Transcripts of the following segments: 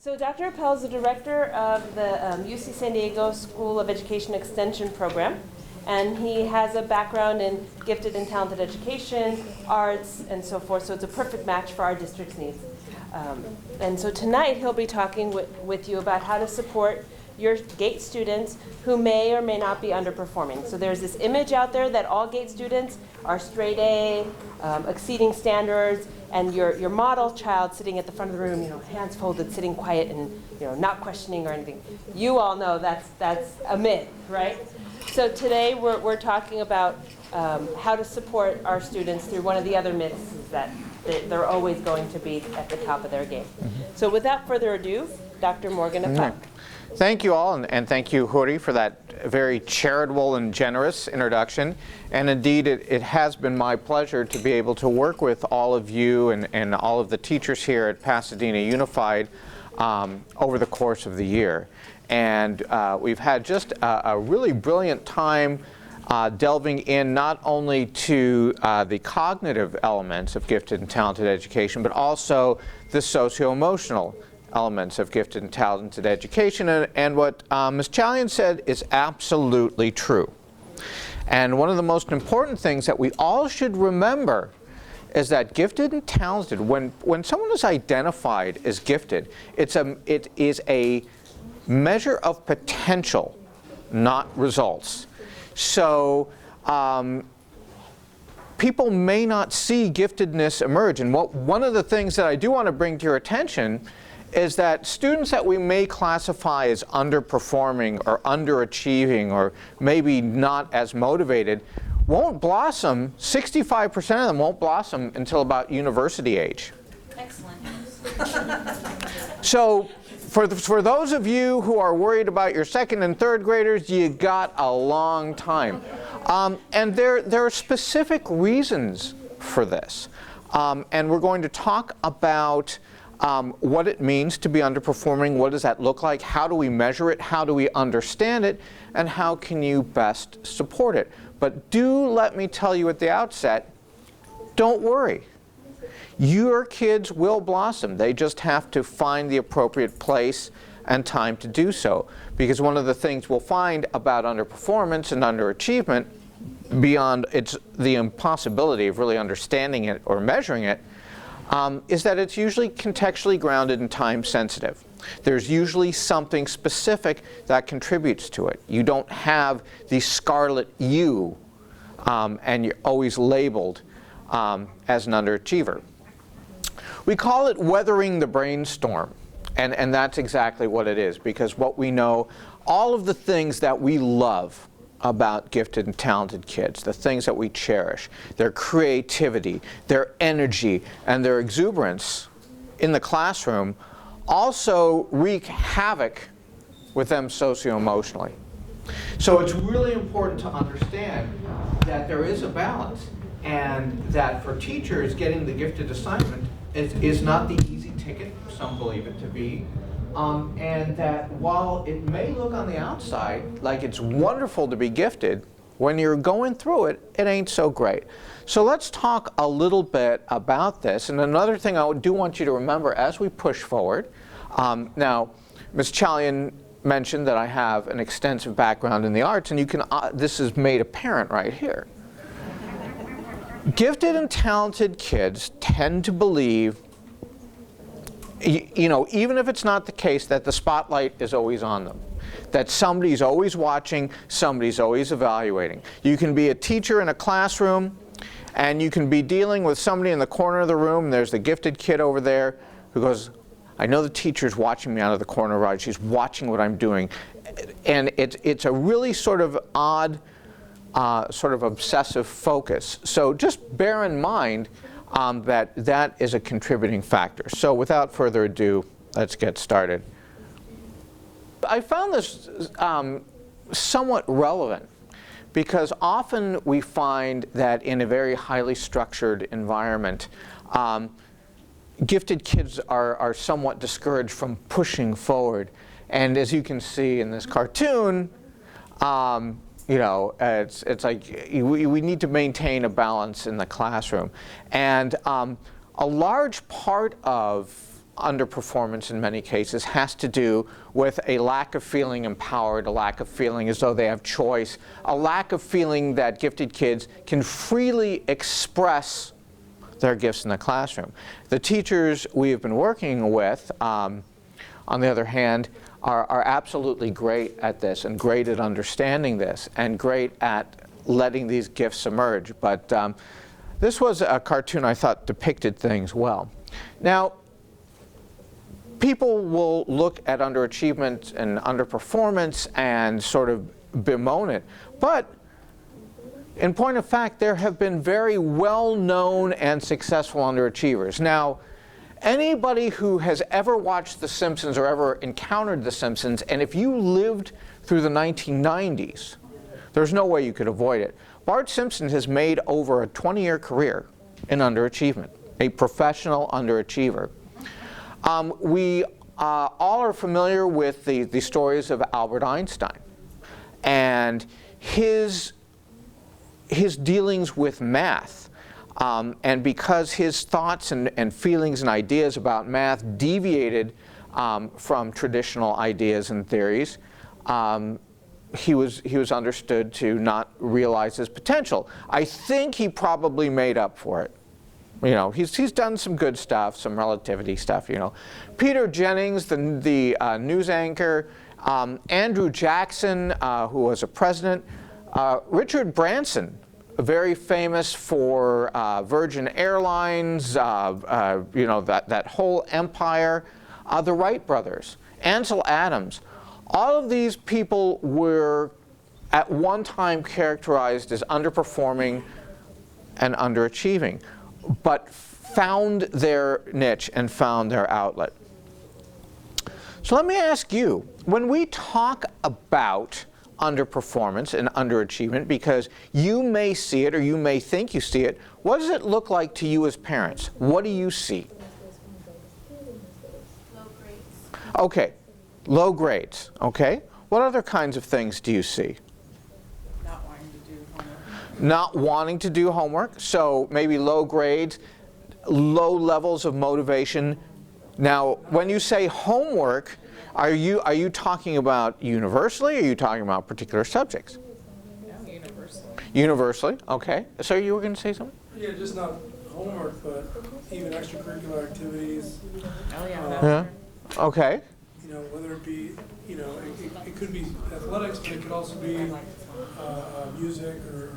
So Dr. Appel is the director of the UC San Diego School of Education Extension program, and he has a background in gifted and talented education, arts, and so forth, so it's a perfect match for our district's needs. And so tonight he'll be talking with you about how to support your GATE students who may or may not be underperforming. So there's this image out there that all GATE students are straight A, exceeding standards, and your model child sitting at the front of the room, hands folded, sitting quiet and not questioning or anything. You all know that's a myth, right? So today we're talking about how to support our students through one of the other myths, is that they're always going to be at the top of their game. So without further ado, Dr. Morgan Appel. Thank you all, and thank you, Huri, for that very charitable and generous introduction. And indeed, it has been my pleasure to be able to work with all of you and all of the teachers here at Pasadena Unified over the course of the year. And we've had just a really brilliant time delving in not only to the cognitive elements of gifted and talented education, but also the socio-emotional elements of gifted and talented education. And what Ms. Chalian said is absolutely true. And one of the most important things that we all should remember is that gifted and talented, when someone is identified as gifted, it is a measure of potential, not results. So people may not see giftedness emerge. And one of the things that I do want to bring to your attention is that students that we may classify as underperforming or underachieving or maybe not as motivated won't blossom, 65% of them won't blossom until about university age. Excellent. So for those of you who are worried about your second and third graders, you got a long time. And there are specific reasons for this. And we're going to talk about what it means to be underperforming, what does that look like, how do we measure it, how do we understand it, and how can you best support it. But do let me tell you at the outset, don't worry. Your kids will blossom. They just have to find the appropriate place and time to do so. Because one of the things we'll find about underperformance and underachievement, beyond the impossibility of really understanding it or measuring it, is that it's usually contextually grounded and time sensitive. There's usually something specific that contributes to it. You don't have the scarlet U, and you're always labeled as an underachiever. We call it weathering the brainstorm, and that's exactly what it is, because what we know, all of the things that we love about gifted and talented kids, the things that we cherish, their creativity, their energy, and their exuberance in the classroom also wreak havoc with them socio-emotionally. So it's really important to understand that there is a balance, and that for teachers, getting the gifted assignment is not the easy ticket some believe it to be. And that while it may look on the outside like it's wonderful to be gifted, when you're going through it, it ain't so great. So let's talk a little bit about this. And another thing I do want you to remember as we push forward, now Ms. Chalian mentioned that I have an extensive background in the arts, and you can this is made apparent right here. Gifted and talented kids tend to believe, even if it's not the case, that the spotlight is always on them, that somebody's always watching, somebody's always evaluating. You can be a teacher in a classroom, and you can be dealing with somebody in the corner of the room, and there's the gifted kid over there who goes, I know the teacher's watching me out of the corner of her eye, she's watching what I'm doing. And it's a really sort of odd, sort of obsessive focus. So just bear in mind that is a contributing factor. So without further ado, let's get started. I found this somewhat relevant because often we find that in a very highly structured environment, gifted kids are somewhat discouraged from pushing forward. And as you can see in this cartoon, it's like we need to maintain a balance in the classroom. And a large part of underperformance in many cases has to do with a lack of feeling empowered, a lack of feeling as though they have choice, a lack of feeling that gifted kids can freely express their gifts in the classroom. The teachers we have been working with, on the other hand, are absolutely great at this and great at understanding this and great at letting these gifts emerge. But this was a cartoon I thought depicted things well. Now, people will look at underachievement and underperformance and sort of bemoan it. But in point of fact, there have been very well-known and successful underachievers. Now, anybody who has ever watched The Simpsons or ever encountered The Simpsons, and if you lived through the 1990s, there's no way you could avoid it. Bart Simpson has made over a 20-year career in underachievement, a professional underachiever. We all are familiar with the stories of Albert Einstein and his dealings with math. And because his thoughts and feelings and ideas about math deviated from traditional ideas and theories, he was understood to not realize his potential. I think he probably made up for it. You know, he's done some good stuff, some relativity stuff, you know. Peter Jennings, the news anchor, Andrew Jackson, who was a president, Richard Branson, very famous for Virgin Airlines, you know, that whole empire, the Wright brothers, Ansel Adams. All of these people were at one time characterized as underperforming and underachieving, but found their niche and found their outlet. So let me ask you, when we talk about underperformance and underachievement, because you may see it or you may think you see it, what does it look like to you as parents? What do you see? Low grades. Okay, low grades, okay. What other kinds of things do you see? Not wanting to do homework. Not wanting to do homework, so maybe low grades, low levels of motivation. Now, when you say homework, are you talking about universally, or are you talking about particular subjects? No, universally. Universally, okay. So you were going to say something? Yeah, just not homework, but even extracurricular activities. Oh, yeah. Yeah. Okay. You know, whether it be, you know, it could be athletics, but it could also be music or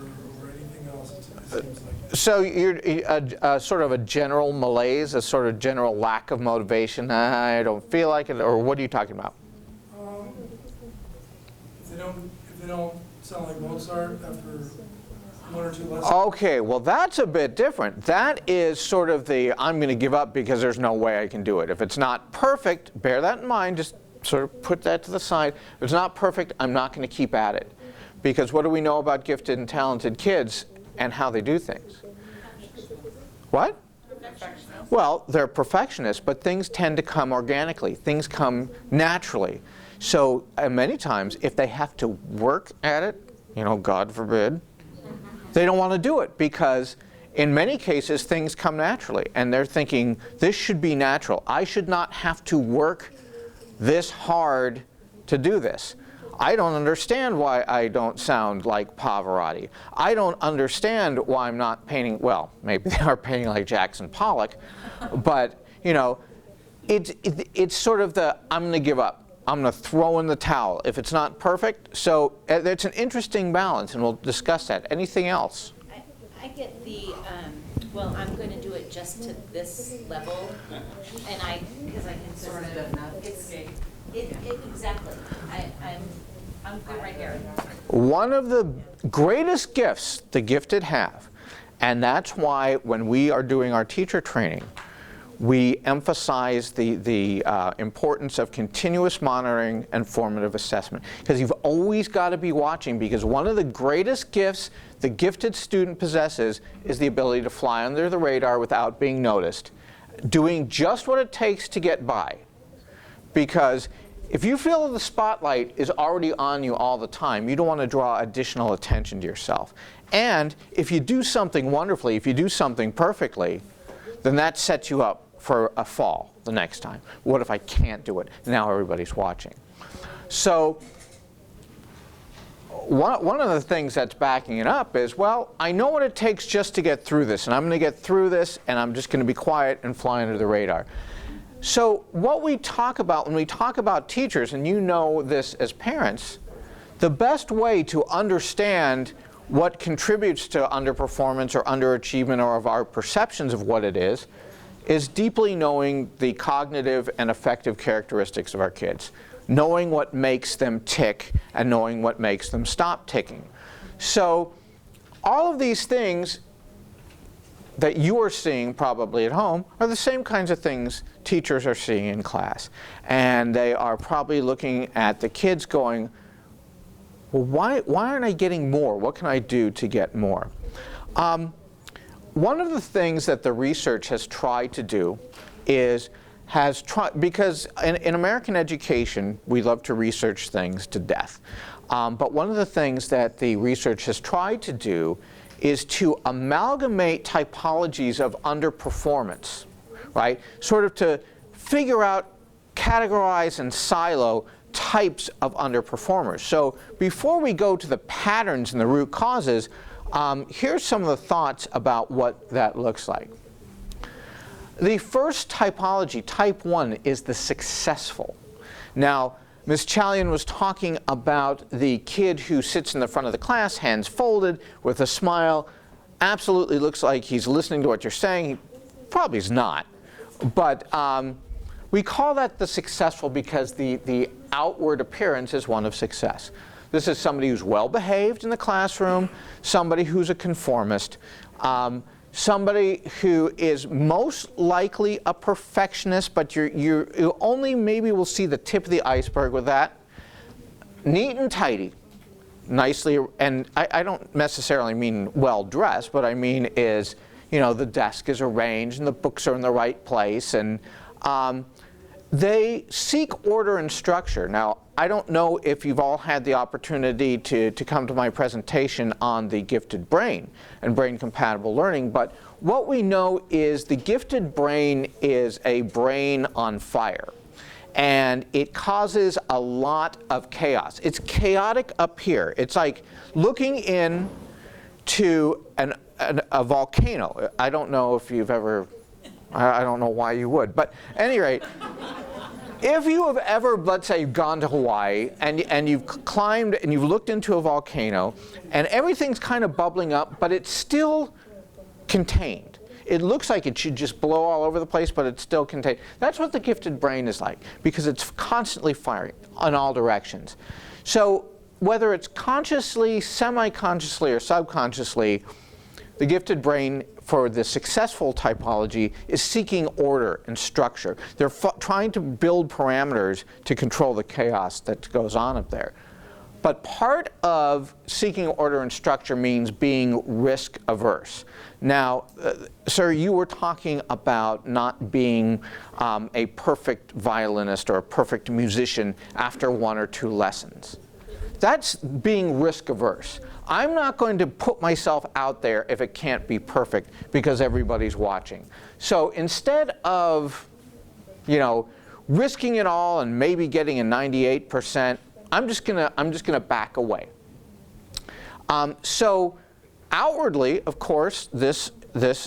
anything else. It seems like. So you're sort of a general malaise, a sort of general lack of motivation. I don't feel like it, or what are you talking about? If they don't sound like Mozart after one or two lessons. Okay, well that's a bit different. That is sort of the I'm going to give up because there's no way I can do it. If it's not perfect, bear that in mind. Just sort of put that to the side. If it's not perfect, I'm not going to keep at it. Because what do we know about gifted and talented kids and how they do things? What? Well, they're perfectionists, but things tend to come organically. Things come naturally. So many times, if they have to work at it, you know, God forbid, they don't want to do it because in many cases things come naturally and they're thinking this should be natural. I should not have to work this hard to do this. I don't understand why I don't sound like Pavarotti. I don't understand why I'm not painting, well, maybe they are painting like Jackson Pollock, but you know, it's sort of the I'm going to give up. I'm going to throw in the towel if it's not perfect. So it's an interesting balance, and we'll discuss that. Anything else? I get the, well, I'm going to do it just to this level, and because I can sort of, exactly. I'm good right here. One of the greatest gifts the gifted have, and that's why when we are doing our teacher training, we emphasize the importance of continuous monitoring and formative assessment. Because you've always got to be watching, because one of the greatest gifts the gifted student possesses is the ability to fly under the radar without being noticed, doing just what it takes to get by. Because if you feel the spotlight is already on you all the time, you don't want to draw additional attention to yourself. And if you do something wonderfully, if you do something perfectly, then that sets you up for a fall the next time? What if I can't do it? Now everybody's watching. So one of the things that's backing it up is, well, I know what it takes just to get through this, and I'm going to get through this, and I'm just going to be quiet and fly under the radar. So what we talk about when we talk about teachers, and you know this as parents, the best way to understand what contributes to underperformance or underachievement or of our perceptions of what it is deeply knowing the cognitive and affective characteristics of our kids. Knowing what makes them tick and knowing what makes them stop ticking. So all of these things that you are seeing probably at home are the same kinds of things teachers are seeing in class. And they are probably looking at the kids going, well, why aren't I getting more? What can I do to get more? One of the things that the research has tried to do is because in American education, we love to research things to death. But one of the things that the research has tried to do is to amalgamate typologies of underperformance, right? Sort of to figure out, categorize, and silo types of underperformers. So before we go to the patterns and the root causes, here's some of the thoughts about what that looks like. The first typology, type 1, is the successful. Now, Ms. Chalian was talking about the kid who sits in the front of the class, hands folded, with a smile, absolutely looks like he's listening to what you're saying. He probably is not. But we call that the successful because the outward appearance is one of success. This is somebody who's well behaved in the classroom, somebody who's a conformist, somebody who is most likely a perfectionist, but you only maybe will see the tip of the iceberg with that. Neat and tidy, nicely, and I don't necessarily mean well dressed, but I mean is, you know, the desk is arranged and the books are in the right place, and they seek order and structure. Now, I don't know if you've all had the opportunity to come to my presentation on the gifted brain and brain-compatible learning, but what we know is the gifted brain is a brain on fire, and it causes a lot of chaos. It's chaotic up here. It's like looking in to a volcano. I don't know if you've ever, I don't know why you would, but at any rate, if you have ever, let's say, gone to Hawaii and you've climbed and you've looked into a volcano and everything's kind of bubbling up, but it's still contained. It looks like it should just blow all over the place, but it's still contained. That's what the gifted brain is like, because it's constantly firing in all directions. So whether it's consciously, semi-consciously, or subconsciously, the gifted brain for the successful typology is seeking order and structure. They're trying to build parameters to control the chaos that goes on up there. But part of seeking order and structure means being risk averse. Now, sir, you were talking about not being a perfect violinist or a perfect musician after 1 or 2 lessons. That's being risk averse. I'm not going to put myself out there if it can't be perfect because everybody's watching. So instead of, you know, risking it all and maybe getting a 98%, I'm just gonna back away. So outwardly, of course, this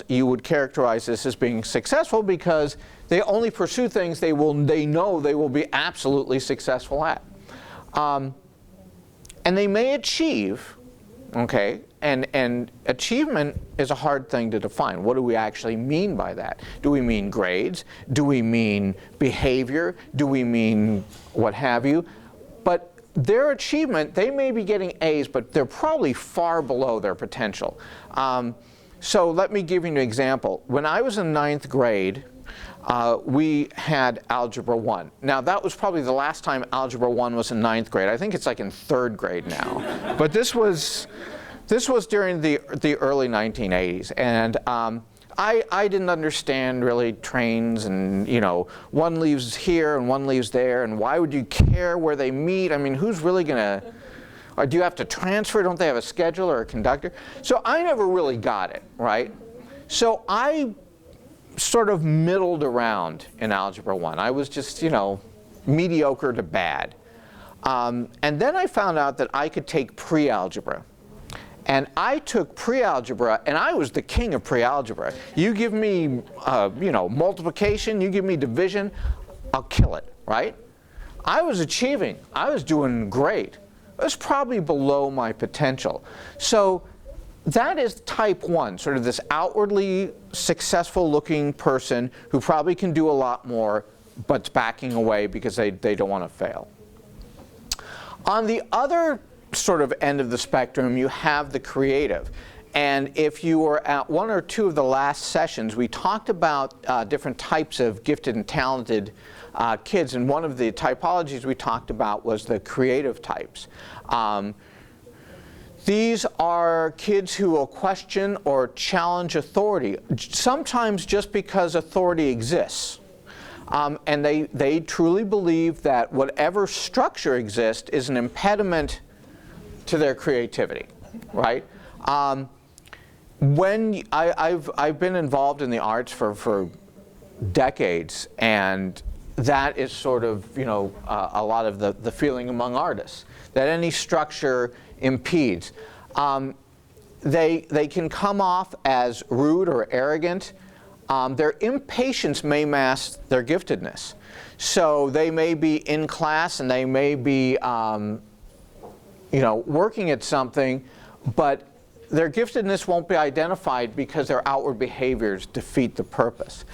you would characterize this as being successful because they only pursue things they know they will be absolutely successful at. And they may achieve, okay, and achievement is a hard thing to define. What do we actually mean by that? Do we mean grades? Do we mean behavior? Do we mean what have you? But their achievement, they may be getting A's, but they're probably far below their potential. So let me give you an example. When I was in 9th grade, we had Algebra 1. Now, that was probably the last time Algebra 1 was in 9th grade. I think it's like in 3rd grade now. But this was during the early 1980s. And I didn't understand really trains and, you know, one leaves here and one leaves there. And why would you care where they meet? I mean, who's really going to, or do you have to transfer? Don't they have a schedule or a conductor? So I never really got it, right? So I sort of middled around in Algebra 1. I was just, mediocre to bad. And then I found out that I could take pre-algebra. And I took pre-algebra, and I was the king of pre-algebra. You give me, multiplication, you give me division, I'll kill it, right? I was achieving. I was doing great. It was probably below my potential. So that is type 1, sort of this outwardly successful looking person who probably can do a lot more, but's backing away because they don't want to fail. On the other sort of end of the spectrum, you have the creative. And if you were at one or two of the last sessions, we talked about different types of gifted and talented kids. And one of the typologies we talked about was the creative types. These are kids who will question or challenge authority, sometimes just because authority exists. And they truly believe that whatever structure exists is an impediment to their creativity, right? When I've been involved in the arts for decades, and that is sort of a lot of the feeling among artists, that any structure impedes. They can come off as rude or arrogant. Their impatience may mask their giftedness. So they may be in class and they may be working at something, but their giftedness won't be identified because their outward behaviors defeat the purpose.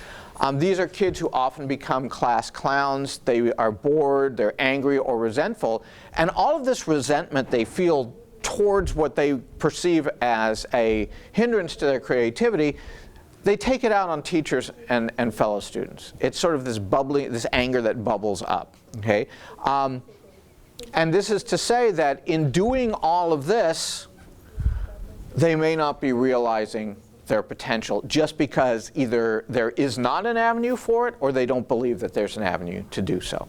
These are kids who often become class clowns. They are bored, they're angry or resentful, and all of this resentment they feel towards what they perceive as a hindrance to their creativity, they take it out on teachers and fellow students. It's sort of this anger that bubbles up, okay? And this is to say that in doing all of this, they may not be realizing their potential just because either there is not an avenue for it or they don't believe that there's an avenue to do so.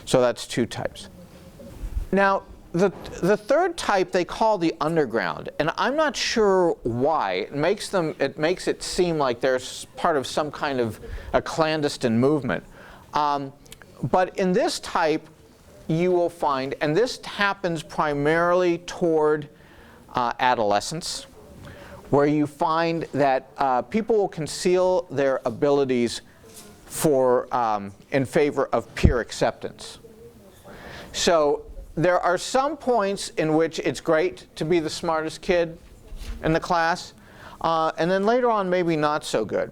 So that's two types. Now, the third type they call the underground, and I'm not sure why. It makes it seem like they're part of some kind of a clandestine movement. But in this type, you will find, and this happens primarily toward adolescence, where you find that people will conceal their abilities in favor of peer acceptance. So there are some points in which it's great to be the smartest kid in the class, and then later on maybe not so good.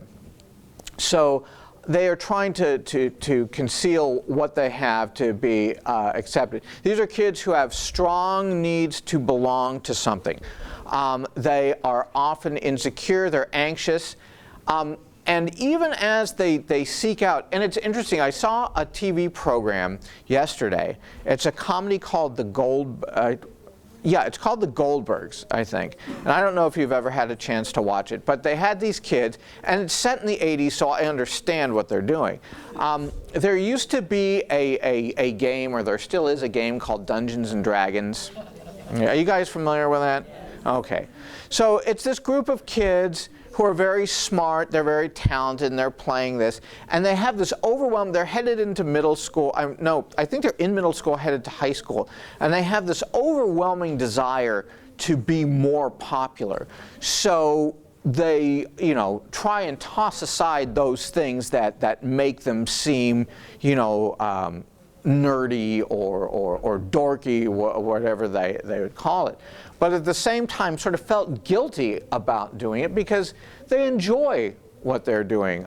So they are trying to conceal what they have to be accepted. These are kids who have strong needs to belong to something. They are often insecure, they're anxious, and even as they seek out, and it's interesting, I saw a TV program yesterday. It's a comedy called it's called The Goldbergs, I think. And I don't know if you've ever had a chance to watch it, but they had these kids, and it's set in the 80s, so I understand what they're doing. There used to be a game, or there still is a game called Dungeons and Dragons. Are you guys familiar with that? Okay. So it's this group of kids who are very smart, they're very talented, and they're playing this. And they have this they're headed into middle school. I think they're in middle school, headed to high school. And they have this overwhelming desire to be more popular. So they, try and toss aside those things that make them seem, nerdy or dorky, whatever they would call it. But at the same time sort of felt guilty about doing it because they enjoy what they're doing.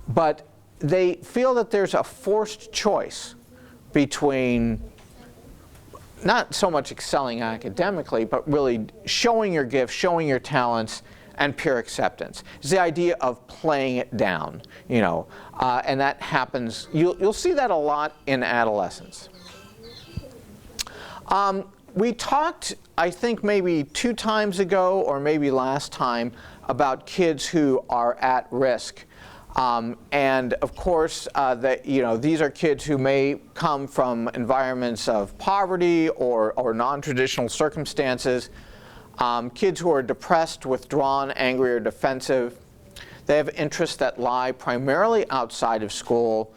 But they feel that there's a forced choice between not so much excelling academically, but really showing your gifts, showing your talents, and peer acceptance. It's the idea of playing it down, and that happens. You'll see that a lot in adolescence. We talked, I think maybe 2 times ago, or maybe last time, about kids who are at risk. And of course, these are kids who may come from environments of poverty or non-traditional circumstances. Kids who are depressed, withdrawn, angry, or defensive. They have interests that lie primarily outside of school.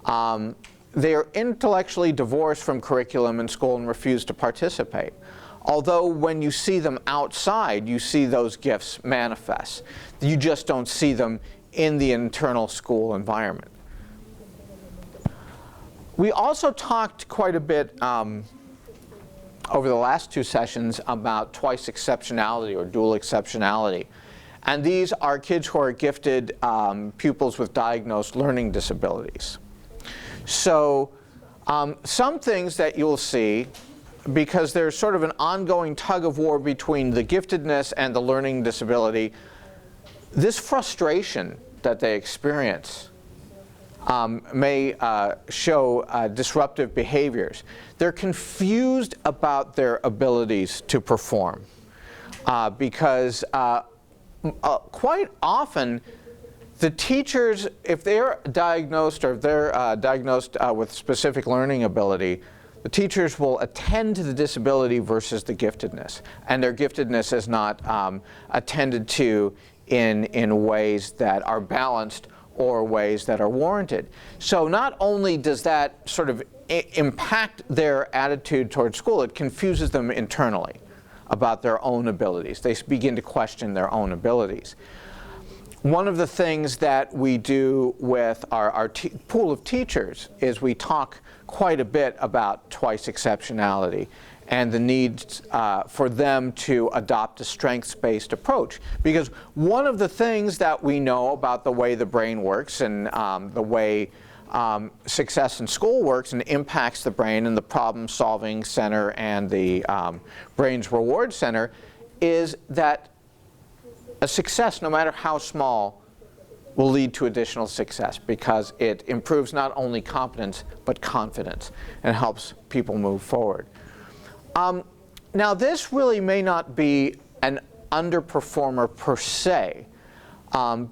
They are intellectually divorced from curriculum in school and refuse to participate. Although when you see them outside, you see those gifts manifest. You just don't see them in the internal school environment. We also talked quite a bit over the last 2 sessions about twice exceptionality or dual exceptionality. And these are kids who are gifted pupils with diagnosed learning disabilities. So some things that you'll see, because there's sort of an ongoing tug of war between the giftedness and the learning disability, this frustration that they experience may show disruptive behaviors. They're confused about their abilities to perform because quite often the teachers, if they're diagnosed or if they're diagnosed with specific learning ability, the teachers will attend to the disability versus the giftedness. And their giftedness is not attended to in ways that are balanced or ways that are warranted. So not only does that sort of impact their attitude towards school, it confuses them internally about their own abilities. They begin to question their own abilities. One of the things that we do with our pool of teachers is we talk quite a bit about twice exceptionality and the need for them to adopt a strengths-based approach. Because one of the things that we know about the way the brain works and the way success in school works and impacts the brain and the problem-solving center and the brain's reward center is that a success, no matter how small, will lead to additional success because it improves not only competence but confidence and helps people move forward. Now this really may not be an underperformer per se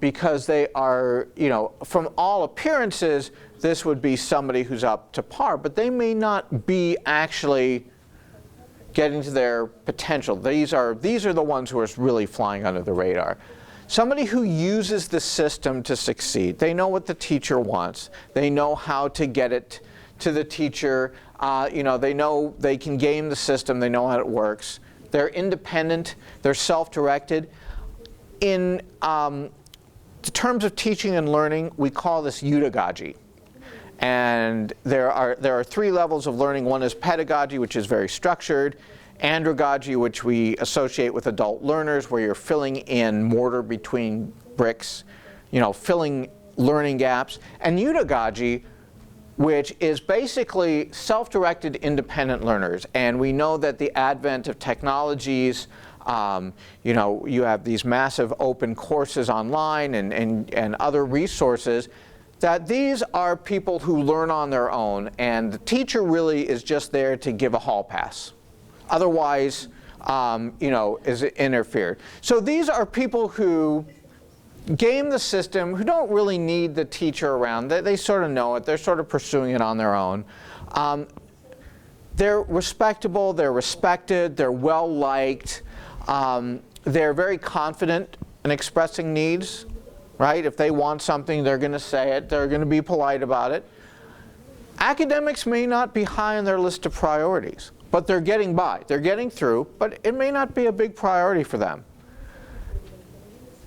because they are, from all appearances, this would be somebody who's up to par, but they may not be actually getting to their potential. These are the ones who are really flying under the radar. Somebody who uses the system to succeed. They know what the teacher wants. They know how to get it to the teacher. They know they can game the system. They know how it works. They're independent. They're self-directed. In terms of teaching and learning, we call this eudagogy. And there are 3 levels of learning. One is pedagogy, which is very structured. Andragogy, which we associate with adult learners, where you're filling in mortar between bricks, filling learning gaps. And eudagogy, which is basically self-directed independent learners. And we know that the advent of technologies, you have these massive open courses online and other resources, that these are people who learn on their own, and the teacher really is just there to give a hall pass. Otherwise, is interfered. So these are people who game the system, who don't really need the teacher around. They sort of know it. They're sort of pursuing it on their own. They're respectable. They're respected. They're well-liked. They're very confident in expressing needs. Right? If they want something, they're going to say it. They're going to be polite about it. Academics may not be high on their list of priorities, but they're getting by. They're getting through, but it may not be a big priority for them.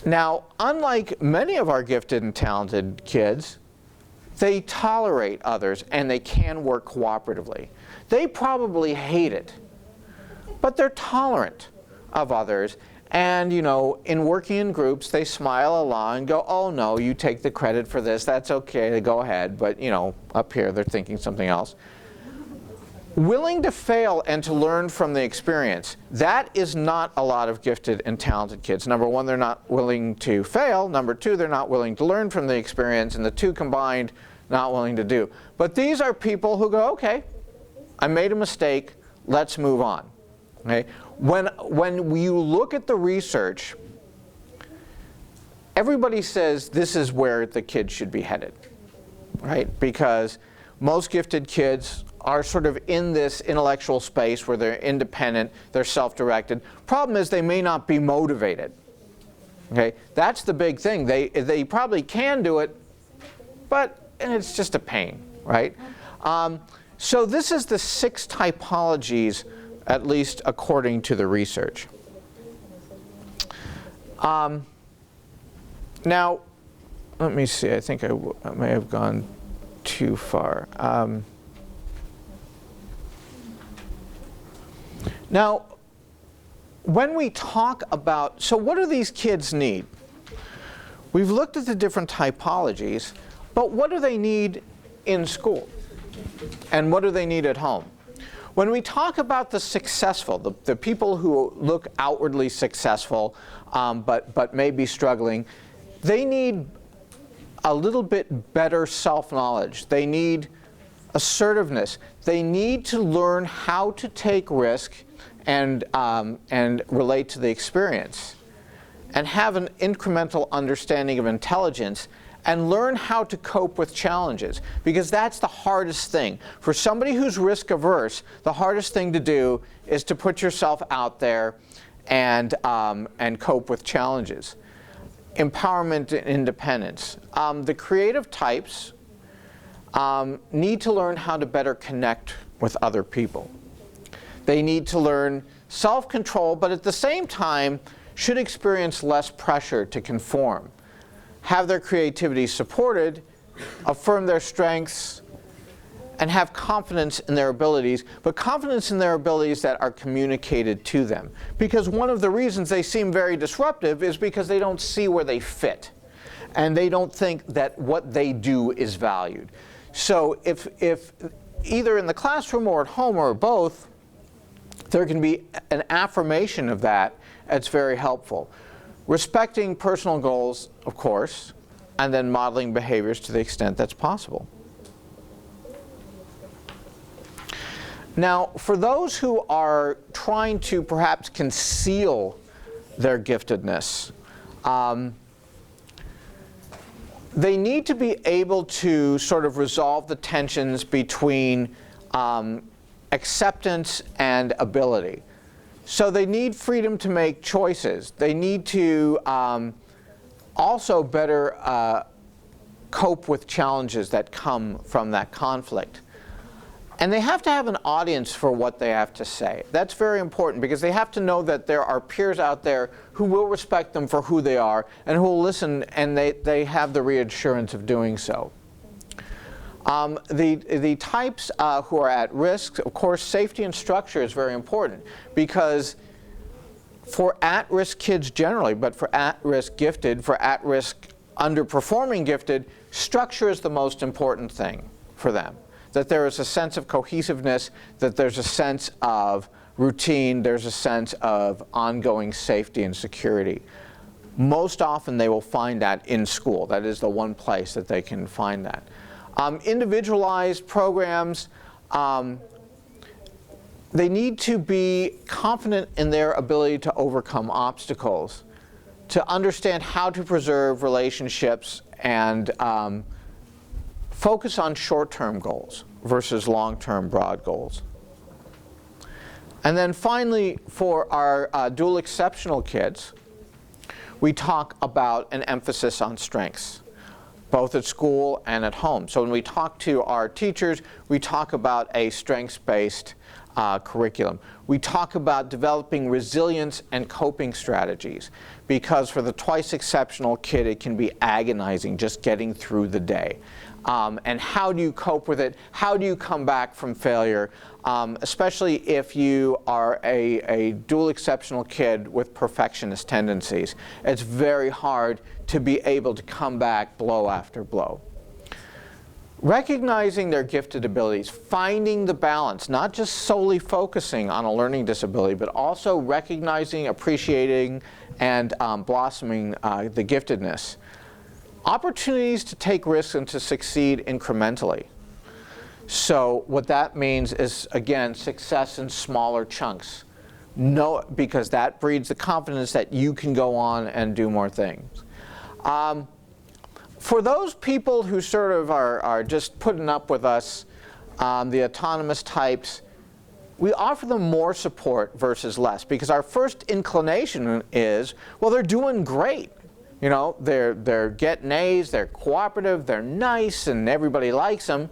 Now, unlike many of our gifted and talented kids, they tolerate others and they can work cooperatively. They probably hate it, but they're tolerant of others. And, in working in groups, they smile along and go, oh, no, you take the credit for this. That's okay. They go ahead. But, up here, they're thinking something else. Willing to fail and to learn from the experience. That is not a lot of gifted and talented kids. Number one, they're not willing to fail. Number two, they're not willing to learn from the experience. And the two combined, not willing to do. But these are people who go, okay, I made a mistake. Let's move on. Okay? When you look at the research, everybody says this is where the kids should be headed, right? Because most gifted kids are sort of in this intellectual space where they're independent, they're self-directed. Problem is they may not be motivated. Okay, that's the big thing. They probably can do it, but it's just a pain, right? So this is the 6 typologies, at least according to the research. Now, let me see. I think I may have gone too far. Now, when we talk about, so what do these kids need? We've looked at the different typologies, but what do they need in school? And what do they need at home? When we talk about the successful, the people who look outwardly successful, but may be struggling, they need a little bit better self-knowledge. They need assertiveness. They need to learn how to take risk and relate to the experience, and have an incremental understanding of intelligence, and learn how to cope with challenges, because that's the hardest thing. For somebody who's risk averse, the hardest thing to do is to put yourself out there and cope with challenges. Empowerment and independence. The creative types need to learn how to better connect with other people. They need to learn self-control, but at the same time should experience less pressure to conform. Have their creativity supported, affirm their strengths, and have confidence in their abilities, but confidence in their abilities that are communicated to them. Because one of the reasons they seem very disruptive is because they don't see where they fit, and they don't think that what they do is valued. So if either in the classroom or at home or both, there can be an affirmation of that that's very helpful. Respecting personal goals, of course, and then modeling behaviors to the extent that's possible. Now, for those who are trying to perhaps conceal their giftedness, they need to be able to sort of resolve the tensions between acceptance and ability. So they need freedom to make choices. They need to also better cope with challenges that come from that conflict. And they have to have an audience for what they have to say. That's very important, because they have to know that there are peers out there who will respect them for who they are and who will listen, and they have the reassurance of doing so. The types who are at risk, of course, safety and structure is very important, because for at-risk kids generally, but for at-risk gifted, for at-risk underperforming gifted, structure is the most important thing for them. That there is a sense of cohesiveness, that there's a sense of routine, there's a sense of ongoing safety and security. Most often they will find that in school. That is the one place that they can find that. Individualized programs, they need to be confident in their ability to overcome obstacles, to understand how to preserve relationships, and focus on short-term goals versus long-term broad goals. And then finally, for our dual exceptional kids, we talk about an emphasis on strengths, both at school and at home. So when we talk to our teachers, we talk about a strengths-based curriculum. We talk about developing resilience and coping strategies, because for the twice exceptional kid, it can be agonizing just getting through the day. And how do you cope with it? How do you come back from failure? Especially if you are a dual exceptional kid with perfectionist tendencies. It's very hard to be able to come back blow after blow. Recognizing their gifted abilities, finding the balance, not just solely focusing on a learning disability, but also recognizing, appreciating, and blossoming the giftedness. Opportunities to take risks and to succeed incrementally. So what that means is, again, success in smaller chunks. Because that breeds the confidence that you can go on and do more things. For those people who sort of are just putting up with us, the autonomous types, we offer them more support versus less, because our first inclination is, well, they're doing great. You know, they're getting A's, they're cooperative, they're nice, and everybody likes them.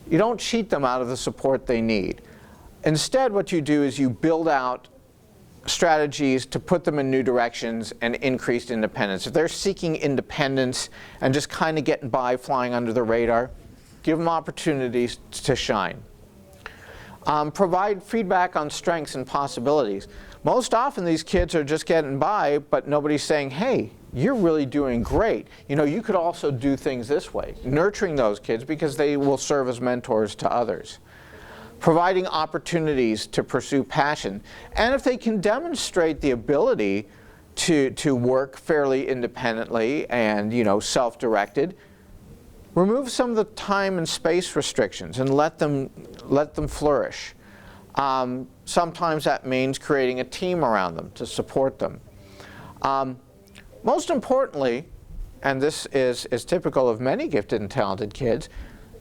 You don't cheat them out of the support they need. Instead, what you do is you build out strategies to put them in new directions and increased independence. If they're seeking independence and just kind of getting by, flying under the radar, give them opportunities to shine. Provide feedback on strengths and possibilities. Most often these kids are just getting by, but nobody's saying, hey, you're really doing great. You know, you could also do things this way. Nurturing those kids because they will serve as mentors to others. Providing opportunities to pursue passion. And if they can demonstrate the ability to work fairly independently and, you know, self-directed, remove some of the time and space restrictions and let them flourish. Sometimes that means creating a team around them to support them. Most importantly, and this is typical of many gifted and talented kids,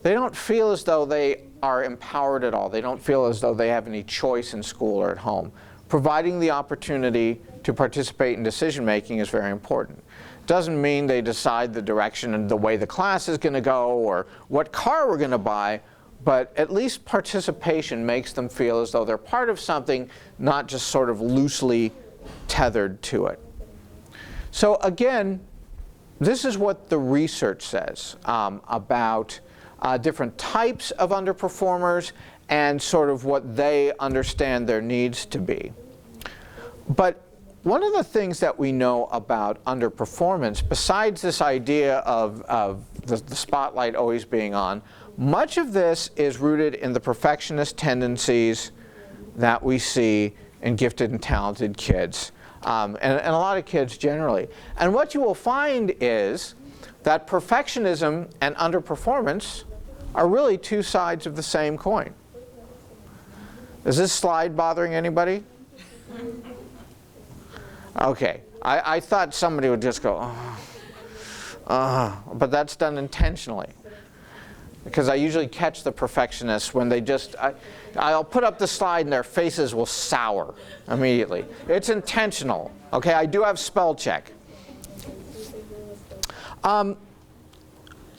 they don't feel as though they are empowered at all. They don't feel as though they have any choice in school or at home. Providing the opportunity to participate in decision making is very important. Doesn't mean they decide the direction and the way the class is going to go or what car we're going to buy, but at least participation makes them feel as though they're part of something, not just sort of loosely tethered to it. So again, this is what the research says about different types of underperformers and sort of what they understand their needs to be. But one of the things that we know about underperformance, besides this idea of the spotlight always being on, much of this is rooted in the perfectionist tendencies that we see in gifted and talented kids, and a lot of kids generally. And what you will find is that perfectionism and underperformance are really two sides of the same coin. Is this slide bothering anybody? Okay, I thought somebody would just go, but that's done intentionally. Because I usually catch the perfectionists when they just, I'll put up the slide and their faces will sour immediately. It's intentional, okay? I do have spell check. I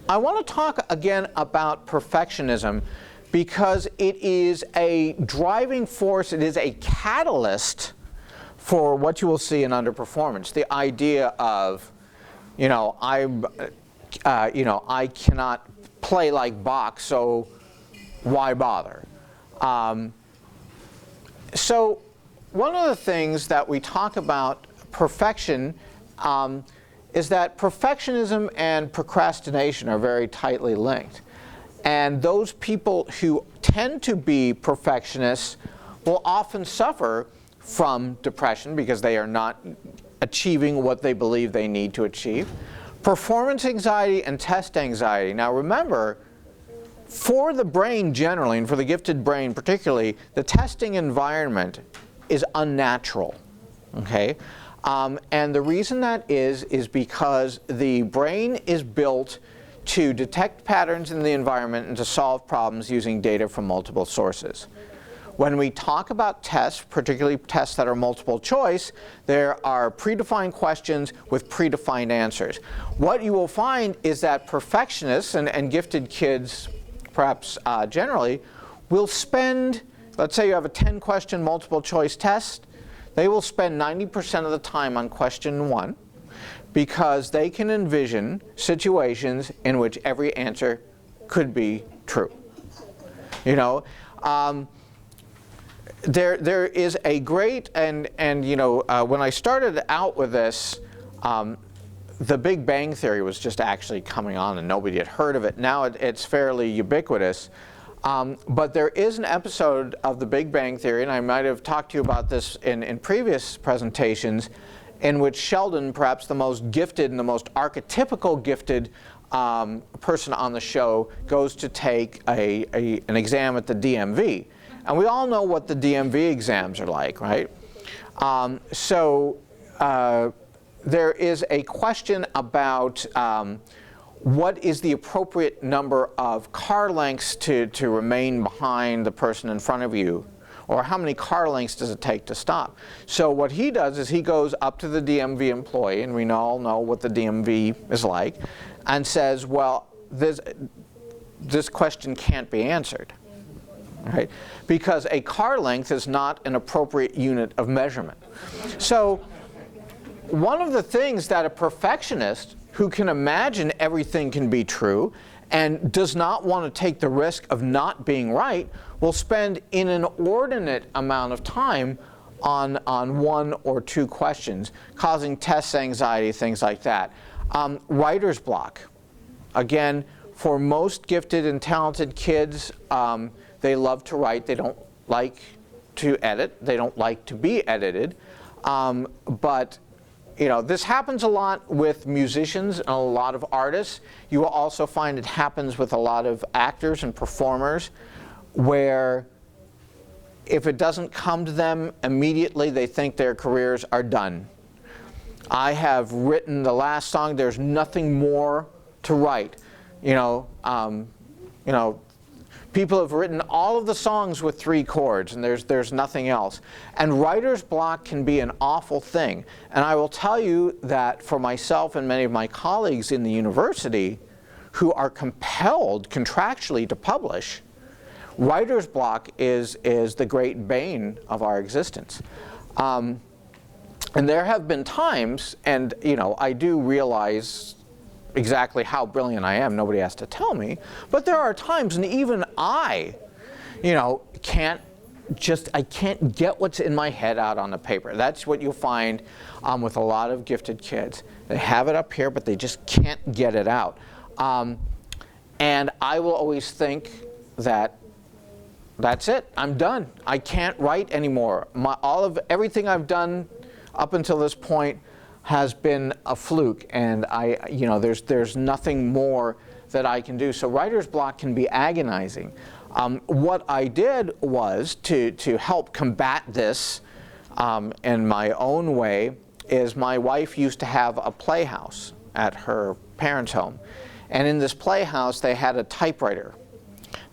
want to talk again about perfectionism because it is a driving force, it is a catalyst for what you will see in underperformance. The idea of, you know, I cannot play like Bach, so why bother? So one of the things that we talk about perfection is that perfectionism and procrastination are very tightly linked. And those people who tend to be perfectionists will often suffer from depression because they are not achieving what they believe they need to achieve. Performance anxiety and test anxiety. Now remember, for the brain generally, and for the gifted brain particularly, the testing environment is unnatural, okay? And the reason that is because the brain is built to detect patterns in the environment and to solve problems using data from multiple sources. When we talk about tests, particularly tests that are multiple choice, there are predefined questions with predefined answers. What you will find is that perfectionists and gifted kids, perhaps generally, will spend, let's say you have a 10-question multiple choice test, they will spend 90% of the time on question 1 because they can envision situations in which every answer could be true. You know, there is a great, and you know, when I started out with this, the Big Bang Theory was just actually coming on and nobody had heard of it. Now it's fairly ubiquitous. But there is an episode of the Big Bang Theory, and I might have talked to you about this in previous presentations, in which Sheldon, perhaps the most gifted and the most archetypical gifted person on the show, goes to take an exam at the DMV. And we all know what the DMV exams are like, right? There is a question about what is the appropriate number of car lengths to remain behind the person in front of you Or how many car lengths does it take to stop? So what he does is he goes up to the DMV employee, and we all know what the DMV is like, and says, well, this question can't be answered. Right? Because a car length is not an appropriate unit of measurement. So one of the things that a perfectionist who can imagine everything can be true and does not want to take the risk of not being right will spend an inordinate amount of time on one or two questions, causing test anxiety, things like that. Writer's block. Again, for most gifted and talented kids, they love to write. They don't like to edit. They don't like to be edited. But this happens a lot with musicians and a lot of artists. You will also find it happens with a lot of actors and performers, where if it doesn't come to them immediately, they think their careers are done. I have written the last song. There's nothing more to write. People have written all of the songs with 3 chords, and there's nothing else. And writer's block can be an awful thing. And I will tell you that for myself and many of my colleagues in the university who are compelled contractually to publish, writer's block is the great bane of our existence. And there have been times, and I do realize exactly how brilliant I am. Nobody has to tell me. But there are times, and even I, can't get what's in my head out on the paper. That's what you'll find with a lot of gifted kids. They have it up here, but they just can't get it out. And I will always think that that's it. I'm done. I can't write anymore. Everything I've done up until this point has been a fluke, and there's nothing more that I can do. So writer's block can be agonizing. What I did was to help combat this in my own way is my wife used to have a playhouse at her parents' home. And in this playhouse they had a typewriter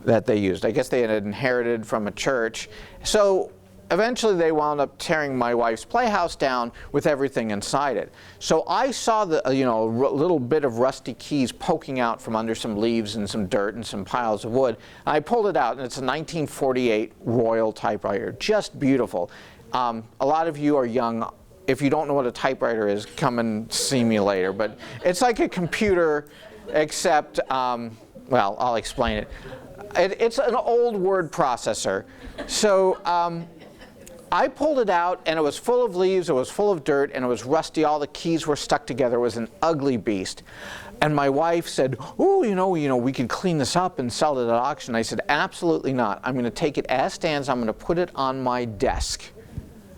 that they used. I guess they had inherited from a church. So eventually they wound up tearing my wife's playhouse down with everything inside it. So I saw a little bit of rusty keys poking out from under some leaves and some dirt and some piles of wood. And I pulled it out, and it's a 1948 Royal typewriter, just beautiful. A lot of you are young. If you don't know what a typewriter is, come and see me later. But it's like a computer, except, well, I'll explain it. It's an old word processor. So I pulled it out, and it was full of leaves, it was full of dirt, and it was rusty. All the keys were stuck together. It was an ugly beast. And my wife said, oh, we could clean this up and sell it at auction. I said, absolutely not. I'm going to take it as stands. I'm going to put it on my desk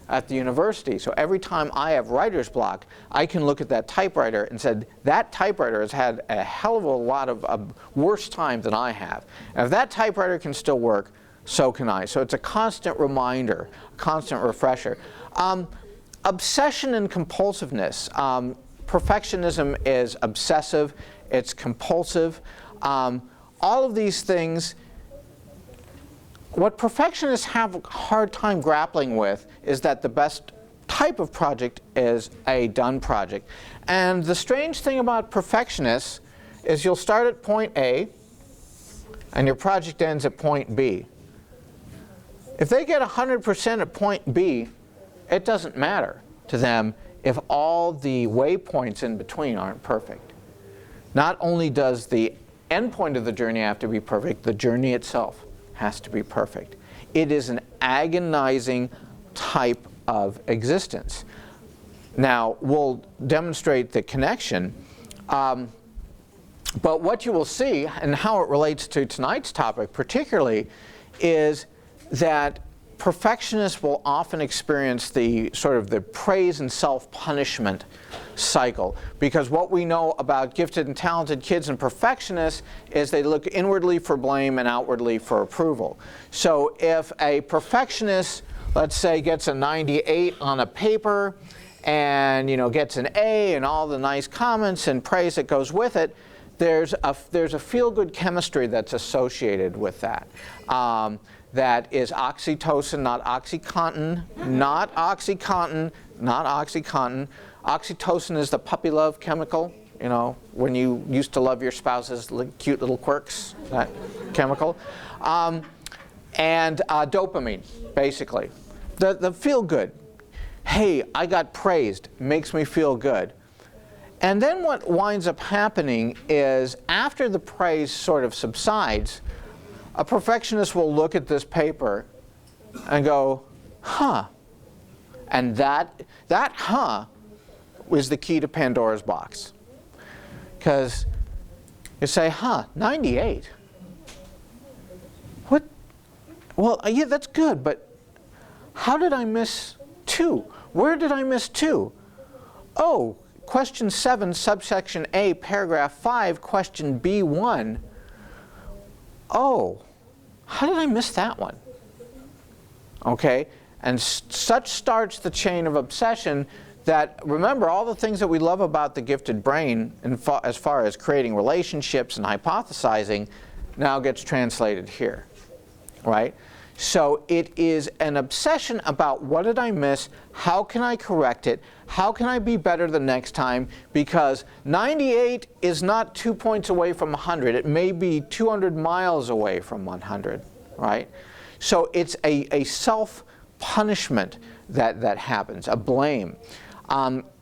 at the university. So every time I have writer's block, I can look at that typewriter and said, that typewriter has had a hell of a lot of worse time than I have. And if that typewriter can still work, so can I. So it's a constant reminder, a constant refresher. Obsession and compulsiveness. Perfectionism is obsessive, it's compulsive. All of these things, what perfectionists have a hard time grappling with is that the best type of project is a done project. And the strange thing about perfectionists is you'll start at point A and your project ends at point B. If they get 100% at point B, it doesn't matter to them if all the waypoints in between aren't perfect. Not only does the end point of the journey have to be perfect, the journey itself has to be perfect. It is an agonizing type of existence. Now, we'll demonstrate the connection, but what you will see, and how it relates to tonight's topic particularly, is that perfectionists will often experience the sort of the praise and self-punishment cycle, because what we know about gifted and talented kids and perfectionists is they look inwardly for blame and outwardly for approval. So if a perfectionist, let's say, gets a 98 on a paper and gets an A and all the nice comments and praise that goes with it, there's a feel-good chemistry that's associated with that. That is oxytocin, not OxyContin, not OxyContin, not OxyContin. Oxytocin is the puppy love chemical, you know, when you used to love your spouse's cute little quirks, that chemical. And dopamine, basically. The feel-good. Hey, I got praised, makes me feel good. And then what winds up happening is after the praise sort of subsides, a perfectionist will look at this paper and go, huh. And that huh is the key to Pandora's box. Because you say, huh, 98. What? Well, yeah, that's good, but how did I miss 2? Where did I miss 2? Oh, question 7, subsection A, paragraph 5, question B1. Oh, how did I miss that one? Okay, and such starts the chain of obsession that, remember, all the things that we love about the gifted brain as far as creating relationships and hypothesizing now gets translated here, right? So it is an obsession about what did I miss, how can I correct it, how can I be better the next time, because 98 is not 2 points away from 100. It may be 200 miles away from 100, right? So it's a self-punishment that happens, a blame,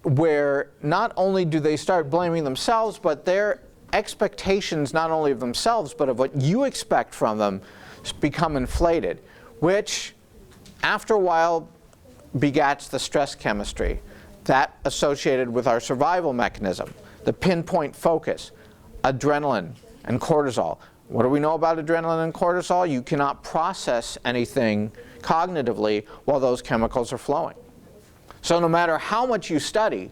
where not only do they start blaming themselves, but their expectations not only of themselves, but of what you expect from them become inflated, which after a while begats the stress chemistry, that associated with our survival mechanism, the pinpoint focus, adrenaline and cortisol. What do we know about adrenaline and cortisol? You cannot process anything cognitively while those chemicals are flowing. So no matter how much you study,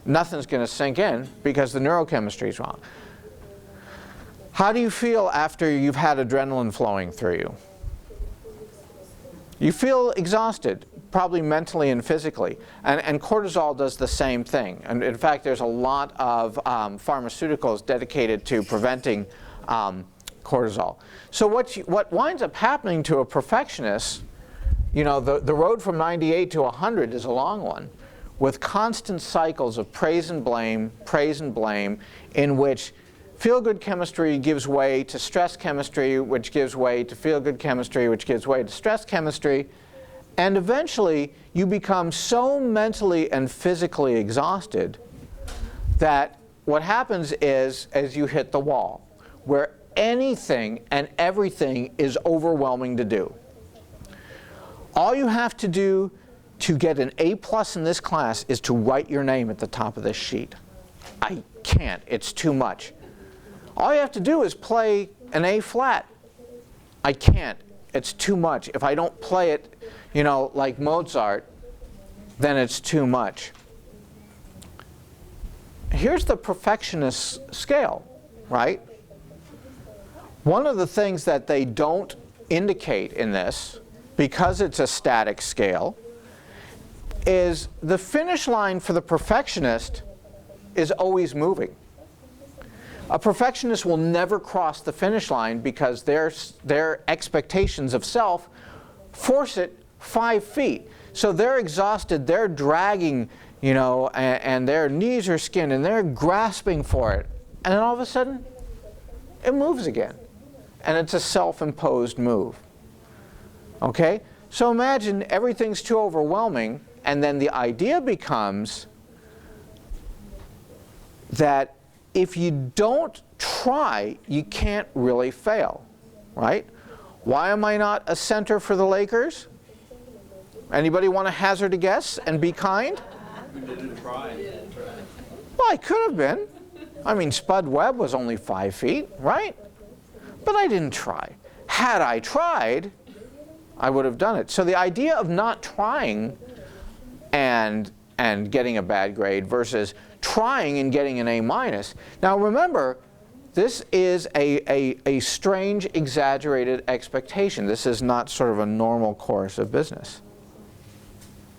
nothing's going to sink in because the neurochemistry is wrong. How do you feel after you've had adrenaline flowing through you? You feel exhausted, probably mentally and physically. And cortisol does the same thing. And in fact, there's a lot of pharmaceuticals dedicated to preventing cortisol. So what winds up happening to a perfectionist, you know, the road from 98 to 100 is a long one, with constant cycles of praise and blame, in which feel-good chemistry gives way to stress chemistry, which gives way to feel-good chemistry, which gives way to stress chemistry. And eventually, you become so mentally and physically exhausted that what happens is, as you hit the wall, where anything and everything is overwhelming to do. All you have to do to get an A+ in this class is to write your name at the top of this sheet. I can't, it's too much. All you have to do is play an A flat. I can't, it's too much. If I don't play it, you know, like Mozart, then it's too much. Here's the perfectionist scale, right? One of the things that they don't indicate in this, because it's a static scale, is the finish line for the perfectionist is always moving. A perfectionist will never cross the finish line because their expectations of self force it 5 feet. So they're exhausted, they're dragging, you know, and their knees are skinned and they're grasping for it. And then all of a sudden, it moves again. And it's a self-imposed move. Okay? So imagine everything's too overwhelming, and then the idea becomes that if you don't try, you can't really fail, right? Why am I not a center for the Lakers? Anybody want to hazard a guess and be kind? We didn't try. Well, I could have been. I mean, Spud Webb was only 5 feet, right? But I didn't try. Had I tried, I would have done it. So the idea of not trying and getting a bad grade versus trying and getting an A-. Now remember, this is a strange, exaggerated expectation. This is not sort of a normal course of business.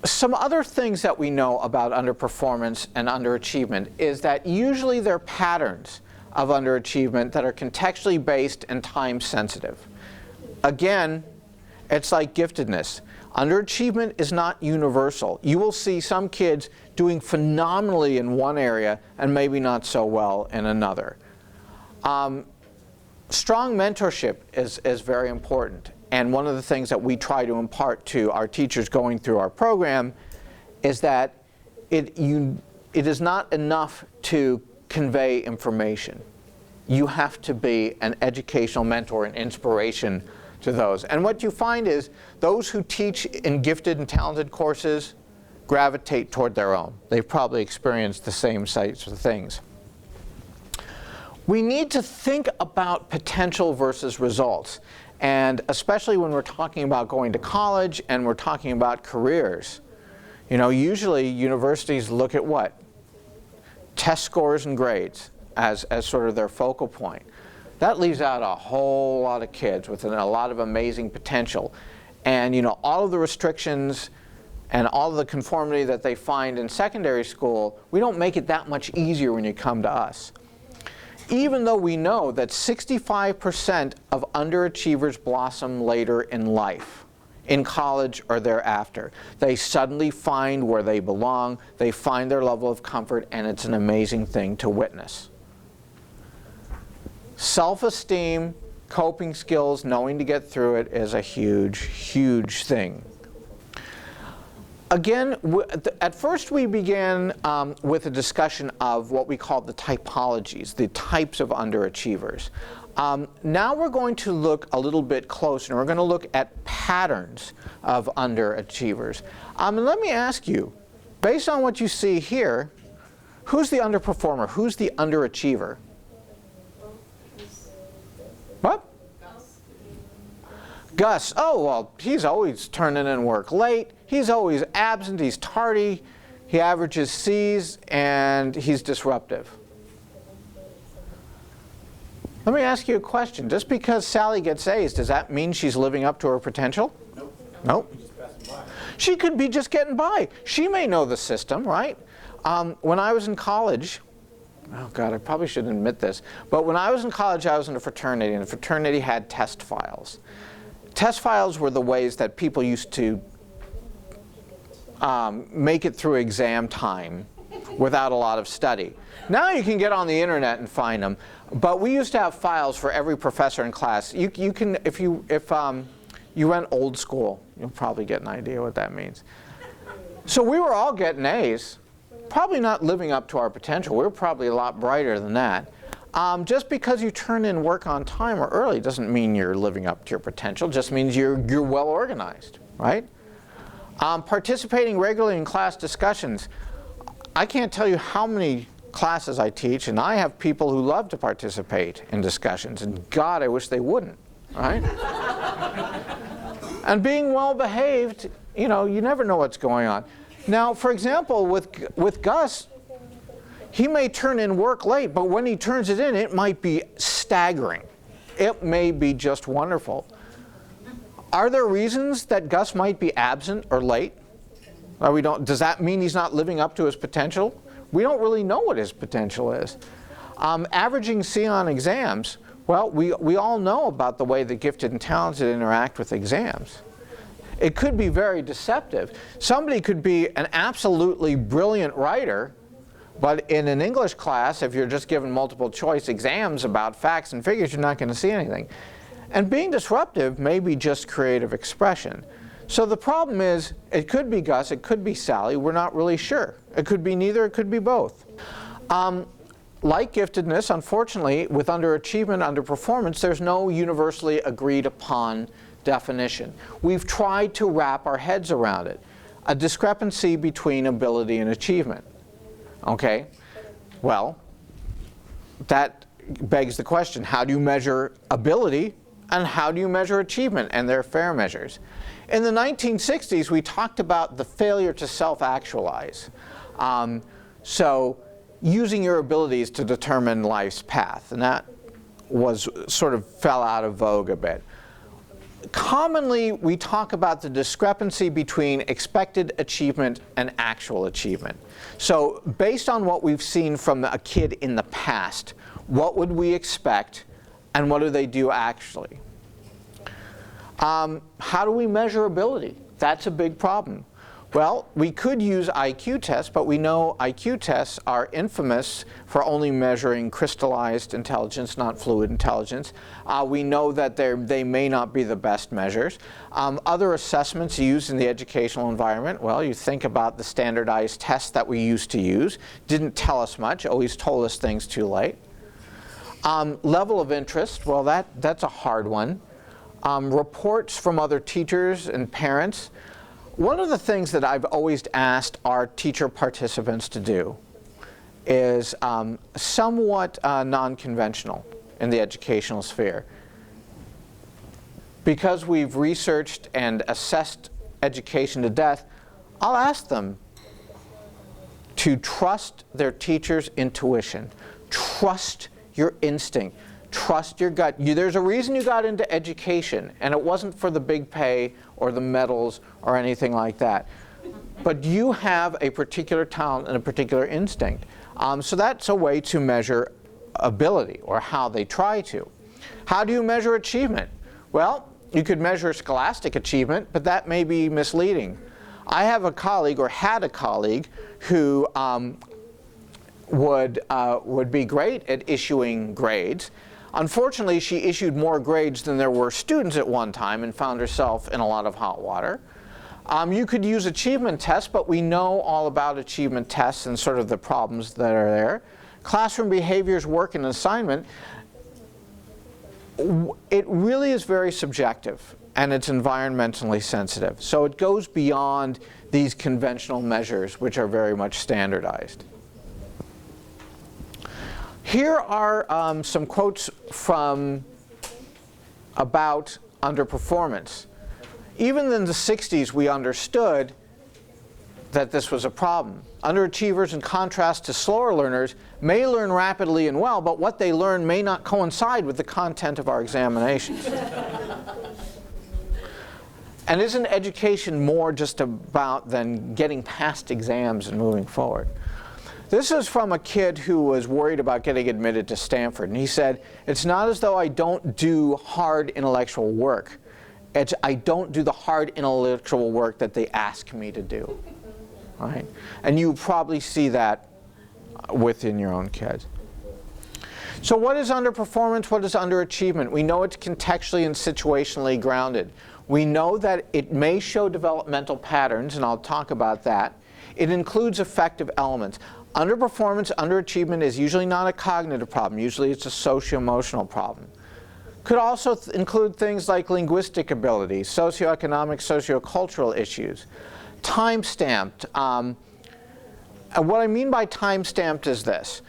Some other things that we know about underperformance and underachievement is that usually they're patterns of underachievement that are contextually based and time sensitive. Again, it's like giftedness. Underachievement is not universal. You will see some kids doing phenomenally in one area and maybe not so well in another. Strong mentorship is very important. And one of the things that we try to impart to our teachers going through our program is that it is not enough to convey information. You have to be an educational mentor and inspiration to those. And what you find is those who teach in gifted and talented courses gravitate toward their own. They've probably experienced the same types of things. We need to think about potential versus results. And especially when we're talking about going to college and we're talking about careers. You know, usually universities look at what? Test scores and grades as sort of their focal point. That leaves out a whole lot of kids with a lot of amazing potential. And you know, all of the restrictions and all of the conformity that they find in secondary school, we don't make it that much easier when you come to us. Even though we know that 65% of underachievers blossom later in life, in college or thereafter. They suddenly find where they belong, they find their level of comfort, and it's an amazing thing to witness. Self-esteem, coping skills, knowing to get through it is a huge, huge thing. Again, at first we began with a discussion of what we call the typologies, the types of underachievers. Now we're going to look a little bit closer, and we're going to look at patterns of underachievers. And let me ask you, based on what you see here, who's the underperformer? Who's the underachiever? What? Gus. Oh, well, he's always turning in work late. He's always absent. He's tardy. He averages C's, and he's disruptive. Let me ask you a question. Just because Sally gets A's, does that mean she's living up to her potential? Nope. Nope. She could be just getting by. She may know the system, right? When I was in college, oh God, I probably shouldn't admit this, but when I was in college, I was in a fraternity, and the fraternity had test files. Test files were the ways that people used to make it through exam time without a lot of study. Now you can get on the internet and find them, but we used to have files for every professor in class. You can, if you went old school, you'll probably get an idea what that means. So we were all getting A's, probably not living up to our potential. We were probably a lot brighter than that. Just because you turn in work on time or early doesn't mean you're living up to your potential. Just means you're well organized, right? Participating regularly in class discussions. I can't tell you how many classes I teach, and I have people who love to participate in discussions, and God, I wish they wouldn't, right? And being well behaved, you know, you never know what's going on. Now, for example, with Gus, he may turn in work late, but when he turns it in, it might be staggering. It may be just wonderful. Are there reasons that Gus might be absent or late? Does that mean he's not living up to his potential? We don't really know what his potential is. Averaging C on exams, well, we all know about the way the gifted and talented interact with exams. It could be very deceptive. Somebody could be an absolutely brilliant writer, but in an English class, if you're just given multiple choice exams about facts and figures, you're not going to see anything. And being disruptive may be just creative expression. So the problem is, it could be Gus, it could be Sally, we're not really sure. It could be neither, it could be both. Like giftedness, unfortunately, with underachievement, underperformance, there's no universally agreed upon definition. We've tried to wrap our heads around it. A discrepancy between ability and achievement. Okay? Well, that begs the question, how do you measure ability and how do you measure achievement? And they're fair measures. In the 1960s, we talked about the failure to self-actualize. So using your abilities to determine life's path, and that was sort of fell out of vogue a bit. Commonly, we talk about the discrepancy between expected achievement and actual achievement. So based on what we've seen from a kid in the past, what would we expect, and what do they do actually? How do we measure ability? That's a big problem. Well, we could use IQ tests, but we know IQ tests are infamous for only measuring crystallized intelligence, not fluid intelligence. We know that they may not be the best measures. Other assessments used in the educational environment, well, you think about the standardized tests that we used to use. Didn't tell us much, always told us things too late. Level of interest, well, that's a hard one. Reports from other teachers and parents. One of the things that I've always asked our teacher participants to do is somewhat non-conventional in the educational sphere. Because we've researched and assessed education to death, I'll ask them to trust their teacher's intuition. Trust your instinct. Trust your gut. There's a reason you got into education, and it wasn't for the big pay or the medals or anything like that. But you have a particular talent and a particular instinct. So that's a way to measure ability, or how they try to. How do you measure achievement? Well, you could measure scholastic achievement, but that may be misleading. I have a colleague, or had a colleague, who would be great at issuing grades. Unfortunately, she issued more grades than there were students at one time and found herself in a lot of hot water. You could use achievement tests, but we know all about achievement tests and sort of the problems that are there. Classroom behaviors, work, and assignment, it really is very subjective, and it's environmentally sensitive. So it goes beyond these conventional measures, which are very much standardized. Here are some quotes from about underperformance. Even in the 60s, we understood that this was a problem. Underachievers, in contrast to slower learners, may learn rapidly and well, but what they learn may not coincide with the content of our examinations. And isn't education more just about than getting past exams and moving forward? This is from a kid who was worried about getting admitted to Stanford. And he said, it's not as though I don't do hard intellectual work. It's I don't do the hard intellectual work that they ask me to do. Right? And you probably see that within your own kids. So what is underperformance? What is underachievement? We know it's contextually and situationally grounded. We know that it may show developmental patterns, and I'll talk about that. It includes affective elements. Underperformance, underachievement is usually not a cognitive problem. Usually it's a socio-emotional problem. Could also include things like linguistic abilities, socioeconomic, sociocultural issues. Time-stamped. And what I mean by time-stamped is this.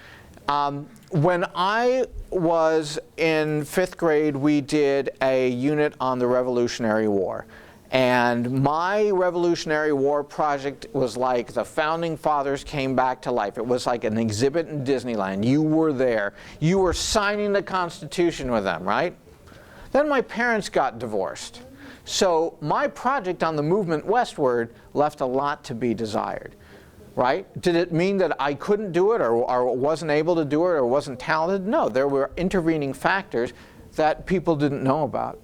When I was in 5th grade, we did a unit on the Revolutionary War. And my Revolutionary War project was like the Founding Fathers came back to life. It was like an exhibit in Disneyland. You were there. You were signing the Constitution with them, right? Then my parents got divorced. So my project on the movement westward left a lot to be desired, right? Did it mean that I couldn't do it or wasn't able to do it or wasn't talented? No, there were intervening factors that people didn't know about.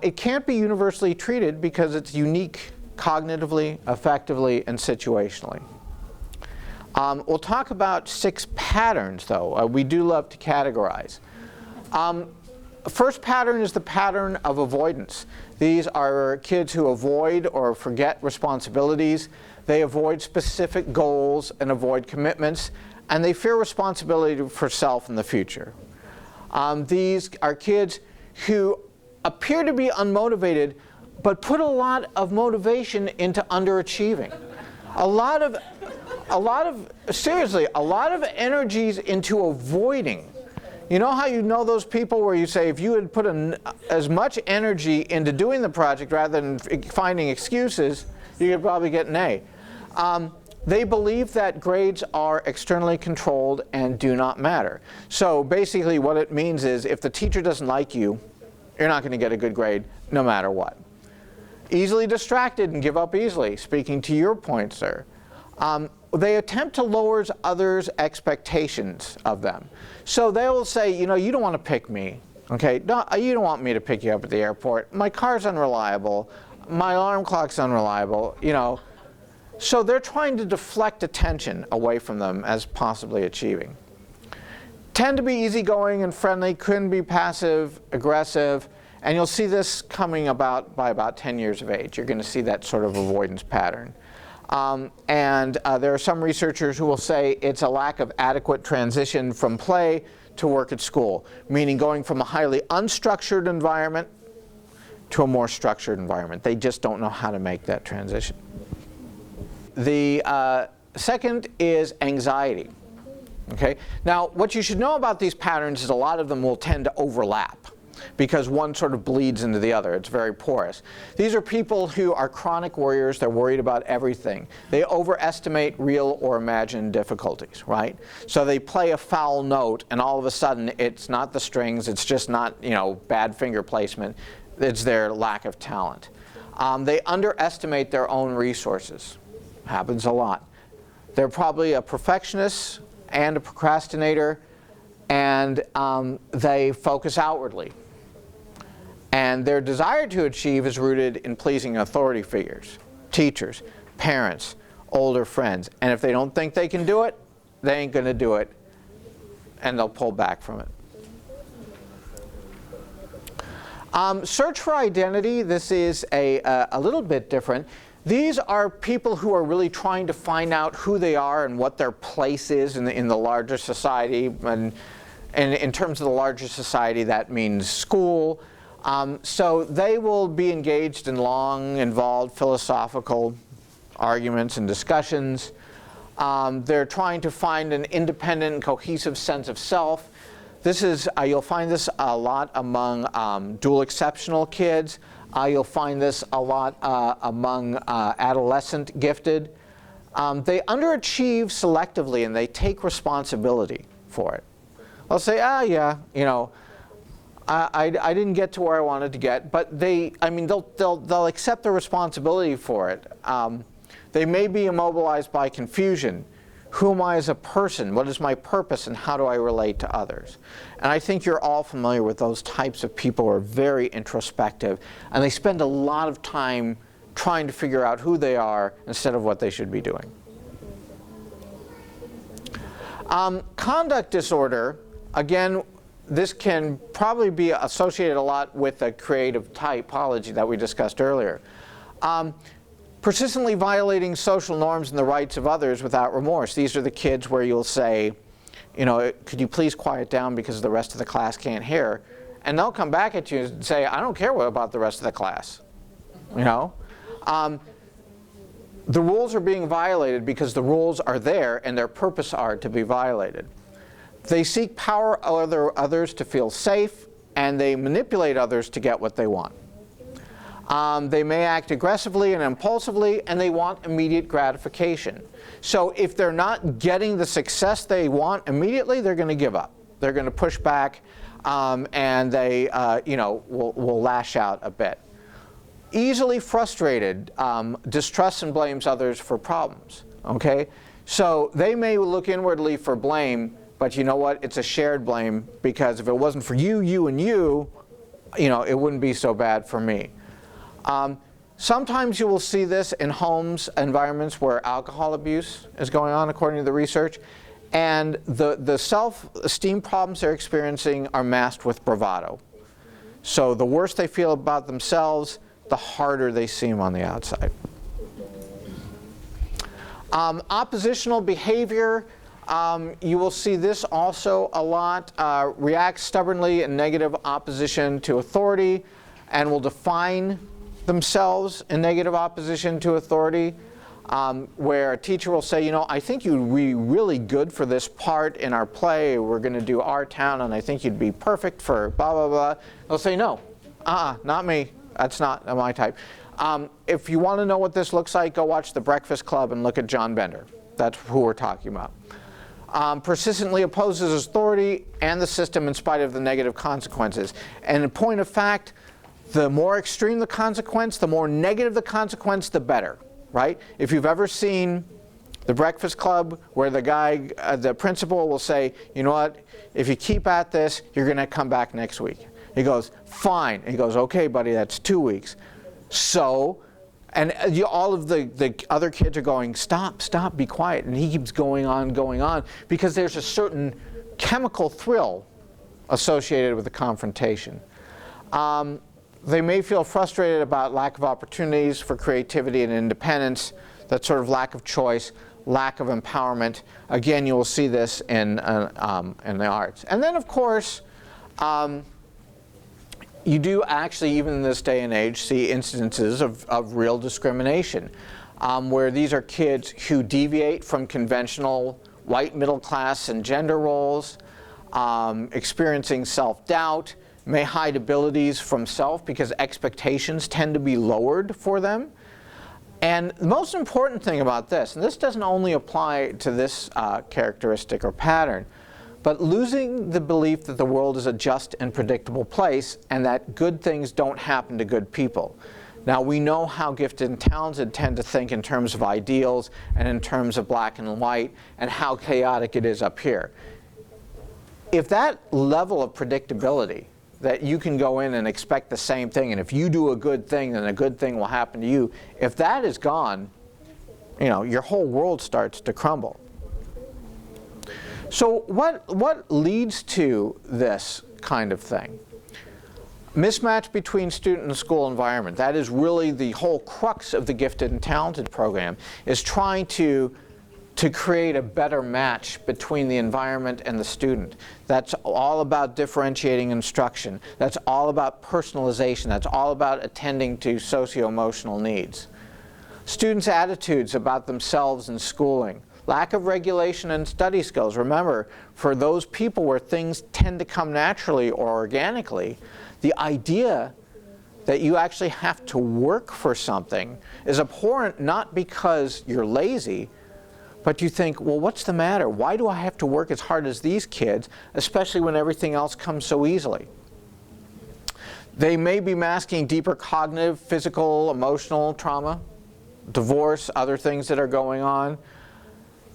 It can't be universally treated because it's unique cognitively, affectively, and situationally. We'll talk about 6 patterns, though. We do love to categorize. First pattern is the pattern of avoidance. These are kids who avoid or forget responsibilities. They avoid specific goals and avoid commitments, and they fear responsibility for self in the future. These are kids who appear to be unmotivated, but put a lot of motivation into underachieving. A lot of energies into avoiding. You know how you know those people where you say if you had put as much energy into doing the project rather than finding excuses, you could probably get an A. They believe that grades are externally controlled and do not matter. So basically what it means is if the teacher doesn't like you, you're not going to get a good grade no matter what. Easily distracted and give up easily, speaking to your point, sir. They attempt to lower others' expectations of them. So they will say, you know, you don't want to pick me, okay? No, you don't want me to pick you up at the airport. My car's unreliable. My alarm clock's unreliable, you know. So they're trying to deflect attention away from them as possibly achieving. Tend to be easygoing and friendly, couldn't be passive, aggressive, and you'll see this coming about by about 10 years of age. You're going to see that sort of avoidance pattern. There are some researchers who will say it's a lack of adequate transition from play to work at school, meaning going from a highly unstructured environment to a more structured environment. They just don't know how to make that transition. The second is anxiety. Okay? Now, what you should know about these patterns is a lot of them will tend to overlap because one sort of bleeds into the other. It's very porous. These are people who are chronic worriers. They're worried about everything. They overestimate real or imagined difficulties, right? So they play a foul note, and all of a sudden it's not the strings, it's just not, you know, bad finger placement. It's their lack of talent. They underestimate their own resources. Happens a lot. They're probably a perfectionist and a procrastinator, and they focus outwardly. And their desire to achieve is rooted in pleasing authority figures, teachers, parents, older friends. And if they don't think they can do it, they ain't going to do it, and they'll pull back from it. Search for identity. This is a little bit different. These are people who are really trying to find out who they are and what their place is in the larger society. And in terms of the larger society, that means school. So they will be engaged in long, involved philosophical arguments and discussions. They're trying to find an independent and cohesive sense of self. This is, you'll find this a lot among dual exceptional kids. You'll find this a lot among adolescent gifted. They underachieve selectively and they take responsibility for it. They'll say, yeah, you know, I didn't get to where I wanted to get, but they'll accept the responsibility for it. They may be immobilized by confusion. Who am I as a person? What is my purpose, and how do I relate to others? And I think you're all familiar with those types of people who are very introspective, and they spend a lot of time trying to figure out who they are instead of what they should be doing. Conduct disorder, again, this can probably be associated a lot with the creative typology that we discussed earlier. Persistently violating social norms and the rights of others without remorse. These are the kids where you'll say, you know, could you please quiet down because the rest of the class can't hear? And they'll come back at you and say, I don't care about the rest of the class. You know? The rules are being violated because the rules are there and their purpose are to be violated. They seek power over others to feel safe, and they manipulate others to get what they want. They may act aggressively and impulsively, and they want immediate gratification. So if they're not getting the success they want immediately, they're going to give up. They're going to push back, and they will lash out a bit. Easily frustrated, distrusts and blames others for problems. Okay? So they may look inwardly for blame, but you know what? It's a shared blame, because if it wasn't for you, you, and you, it wouldn't be so bad for me. Sometimes you will see this in homes, environments where alcohol abuse is going on, according to the research, and the self-esteem problems they're experiencing are masked with bravado. So the worse they feel about themselves, the harder they seem on the outside. Oppositional behavior, you will see this also a lot. React stubbornly in negative opposition to authority, and will define themselves in negative opposition to authority, where a teacher will say, I think you'd be really good for this part in our play. We're going to do our town, and I think you'd be perfect for blah, blah, blah. They'll say, no, not me. That's not my type. If you want to know what this looks like, go watch The Breakfast Club and look at John Bender. That's who we're talking about. Persistently opposes authority and the system in spite of the negative consequences. And in point of fact, the more extreme the consequence, the more negative the consequence, the better, right? If you've ever seen The Breakfast Club, where the guy, the principal will say, you know what, if you keep at this, you're going to come back next week. He goes, fine. And he goes, okay, buddy, that's 2 weeks. So, and all of the other kids are going, stop, be quiet. And he keeps going on, because there's a certain chemical thrill associated with the confrontation. They may feel frustrated about lack of opportunities for creativity and independence, that sort of lack of choice, lack of empowerment. Again, you will see this in the arts. And then, of course, you do actually, even in this day and age, see instances of real discrimination, where these are kids who deviate from conventional white middle class and gender roles, experiencing self-doubt, may hide abilities from self because expectations tend to be lowered for them. And the most important thing about this, and this doesn't only apply to this characteristic or pattern, but losing the belief that the world is a just and predictable place and that good things don't happen to good people. Now, we know how gifted and talented tend to think in terms of ideals and in terms of black and white, and how chaotic it is up here. If that level of predictability, that you can go in and expect the same thing, and if you do a good thing, then a good thing will happen to you, if that is gone, you know, your whole world starts to crumble. So what leads to this kind of thing? Mismatch between student and school environment. That is really the whole crux of the Gifted and Talented program, is trying to create a better match between the environment and the student. That's all about differentiating instruction. That's all about personalization. That's all about attending to socio-emotional needs. Students' attitudes about themselves and schooling. Lack of regulation and study skills. Remember, for those people where things tend to come naturally or organically, the idea that you actually have to work for something is abhorrent, not because you're lazy, but you think, well, what's the matter? Why do I have to work as hard as these kids, especially when everything else comes so easily? They may be masking deeper cognitive, physical, emotional trauma, divorce, other things that are going on.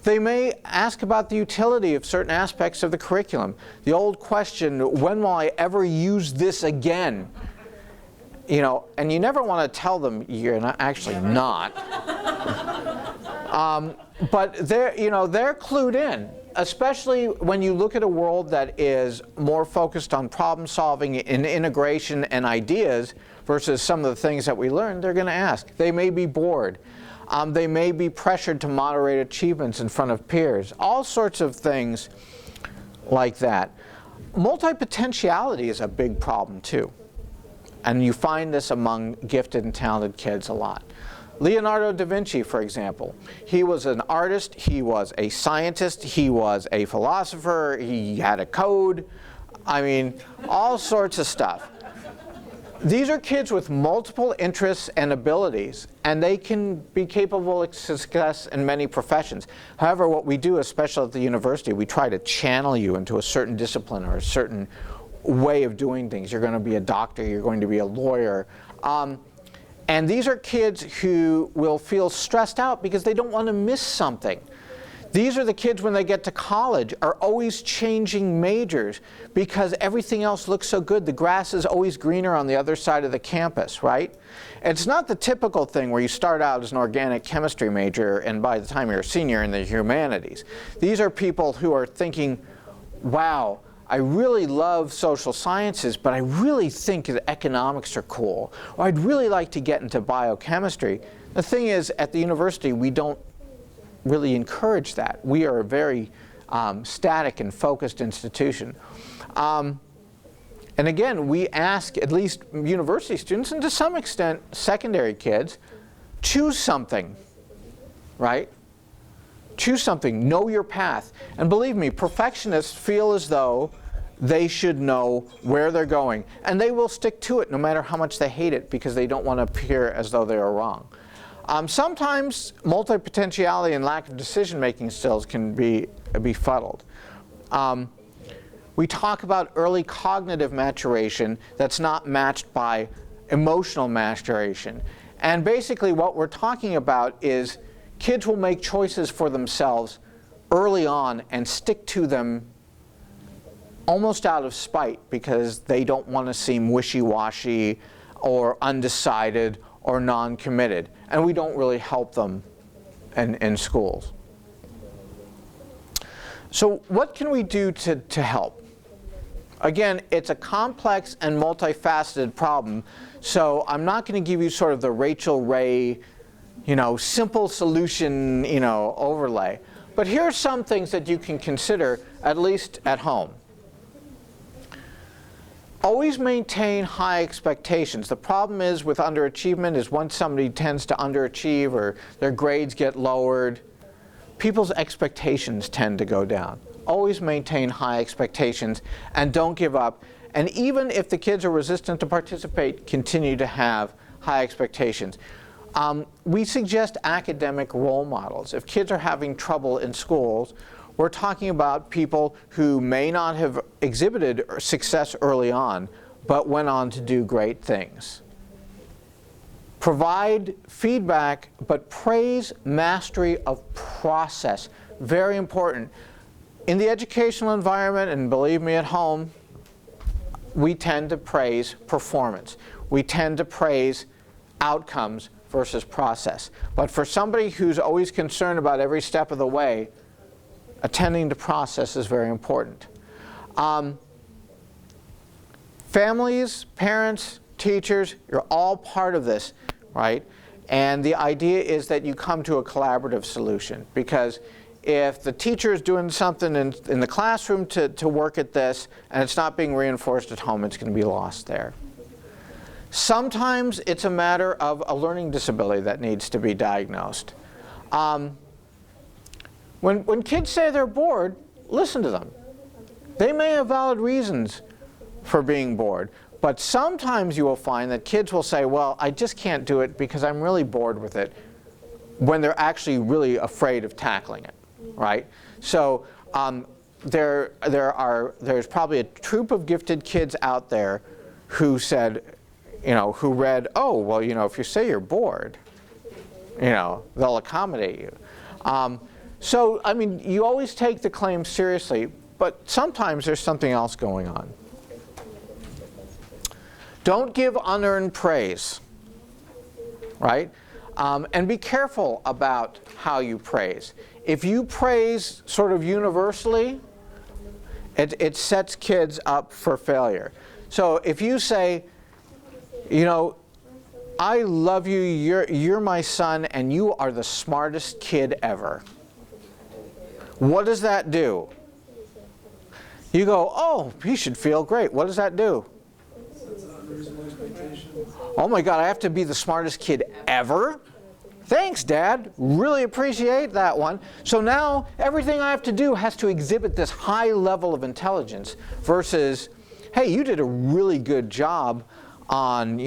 They may ask about the utility of certain aspects of the curriculum. The old question, when will I ever use this again? You know, and you never want to tell them you're not, actually not. But they're, you know, they're clued in, especially when you look at a world that is more focused on problem solving and integration and ideas versus some of the things that we learned. They're going to ask. They may be bored. They may be pressured to moderate achievements in front of peers. All sorts of things like that. Multipotentiality is a big problem too. And you find this among gifted and talented kids a lot. Leonardo da Vinci, for example, he was an artist, he was a scientist, he was a philosopher, he had a code, I mean, all sorts of stuff. These are kids with multiple interests and abilities, and they can be capable of success in many professions. However, what we do, especially at the university, we try to channel you into a certain discipline or a certain way of doing things. You're going to be a doctor, you're going to be a lawyer. And these are kids who will feel stressed out because they don't want to miss something. These are the kids, when they get to college, are always changing majors because everything else looks so good. The grass is always greener on the other side of the campus, right? It's not the typical thing where you start out as an organic chemistry major and by the time you're a senior in the humanities. These are people who are thinking, wow, I really love social sciences, but I really think that economics are cool. Or I'd really like to get into biochemistry. The thing is, at the university, we don't really encourage that. We are a very static and focused institution. And again, we ask at least university students, and to some extent secondary kids, choose something, right? Choose something, know your path. And believe me, perfectionists feel as though they should know where they're going. And they will stick to it no matter how much they hate it because they don't want to appear as though they are wrong. Sometimes multipotentiality and lack of decision-making skills can be befuddled. We talk about early cognitive maturation that's not matched by emotional maturation. And basically what we're talking about is kids will make choices for themselves early on and stick to them almost out of spite because they don't want to seem wishy-washy or undecided or non-committed. And we don't really help them in schools. So what can we do to help? Again, it's a complex and multifaceted problem, so I'm not going to give you sort of the Rachel Ray, simple solution, overlay. But here are some things that you can consider, at least at home. Always maintain high expectations. The problem is with underachievement is once somebody tends to underachieve or their grades get lowered, people's expectations tend to go down. Always maintain high expectations and don't give up. And even if the kids are resistant to participate, continue to have high expectations. We suggest academic role models. If kids are having trouble in schools, we're talking about people who may not have exhibited success early on, but went on to do great things. Provide feedback, but praise mastery of process. Very important. In the educational environment, and believe me at home, we tend to praise performance. We tend to praise outcomes versus process. But for somebody who's always concerned about every step of the way, attending to process is very important. Families, parents, teachers, you're all part of this, right? And the idea is that you come to a collaborative solution, because if the teacher is doing something in the classroom to work at this and it's not being reinforced at home, it's going to be lost there. Sometimes it's a matter of a learning disability that needs to be diagnosed. When kids say they're bored, listen to them. They may have valid reasons for being bored, but sometimes you will find that kids will say, well, I just can't do it because I'm really bored with it, when they're actually really afraid of tackling it, right? So there's probably a troop of gifted kids out there who said, who read, oh, well, if you say you're bored, they'll accommodate you. So, I mean, you always take the claim seriously, but sometimes there's something else going on. Don't give unearned praise, right? And be careful about how you praise. If you praise sort of universally, it sets kids up for failure. So if you say, I love you, you're my son, and you are the smartest kid ever. What does that do? You go, oh, he should feel great. What does that do? Oh my God, I have to be the smartest kid ever? Thanks, Dad. Really appreciate that one. So now everything I have to do has to exhibit this high level of intelligence versus, hey, you did a really good job on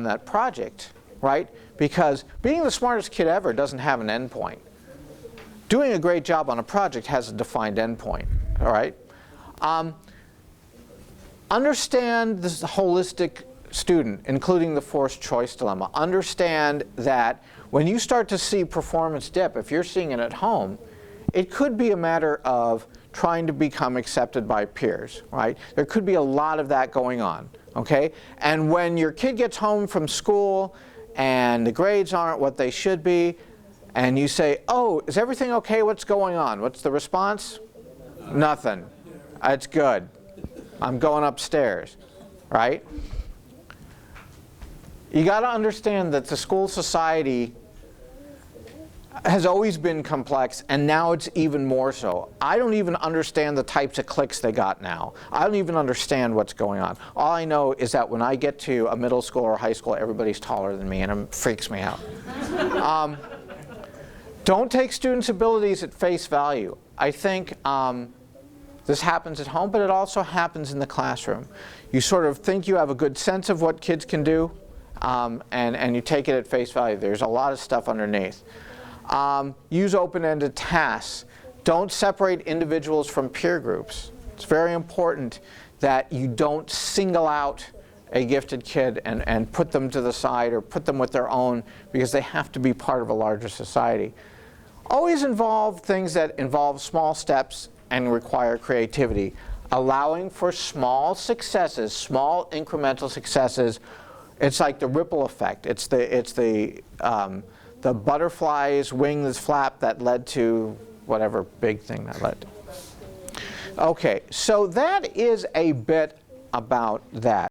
that project, right? Because being the smartest kid ever doesn't have an endpoint. Doing a great job on a project has a defined endpoint, all right? Understand this holistic student, including the forced choice dilemma. Understand that when you start to see performance dip, if you're seeing it at home, it could be a matter of trying to become accepted by peers, right? There could be a lot of that going on, okay? And when your kid gets home from school and the grades aren't what they should be, and you say, oh, is everything okay? What's going on? What's the response? Nothing. It's good. I'm going upstairs, right? You got to understand that the school society has always been complex, and now it's even more so. I don't even understand the types of cliques they got now. I don't even understand what's going on. All I know is that when I get to a middle school or high school, everybody's taller than me, and it freaks me out. Don't take students' abilities at face value. I think this happens at home, but it also happens in the classroom. You sort of think you have a good sense of what kids can do, and you take it at face value. There's a lot of stuff underneath. Use open-ended tasks. Don't separate individuals from peer groups. It's very important that you don't single out a gifted kid and put them to the side or put them with their own, because they have to be part of a larger society. always involve things that involve small steps and require creativity, allowing for small successes, small incremental successes. It's like the ripple effect. It's the butterfly's wings flap that led to whatever big thing that led to. Okay, so that is a bit about that.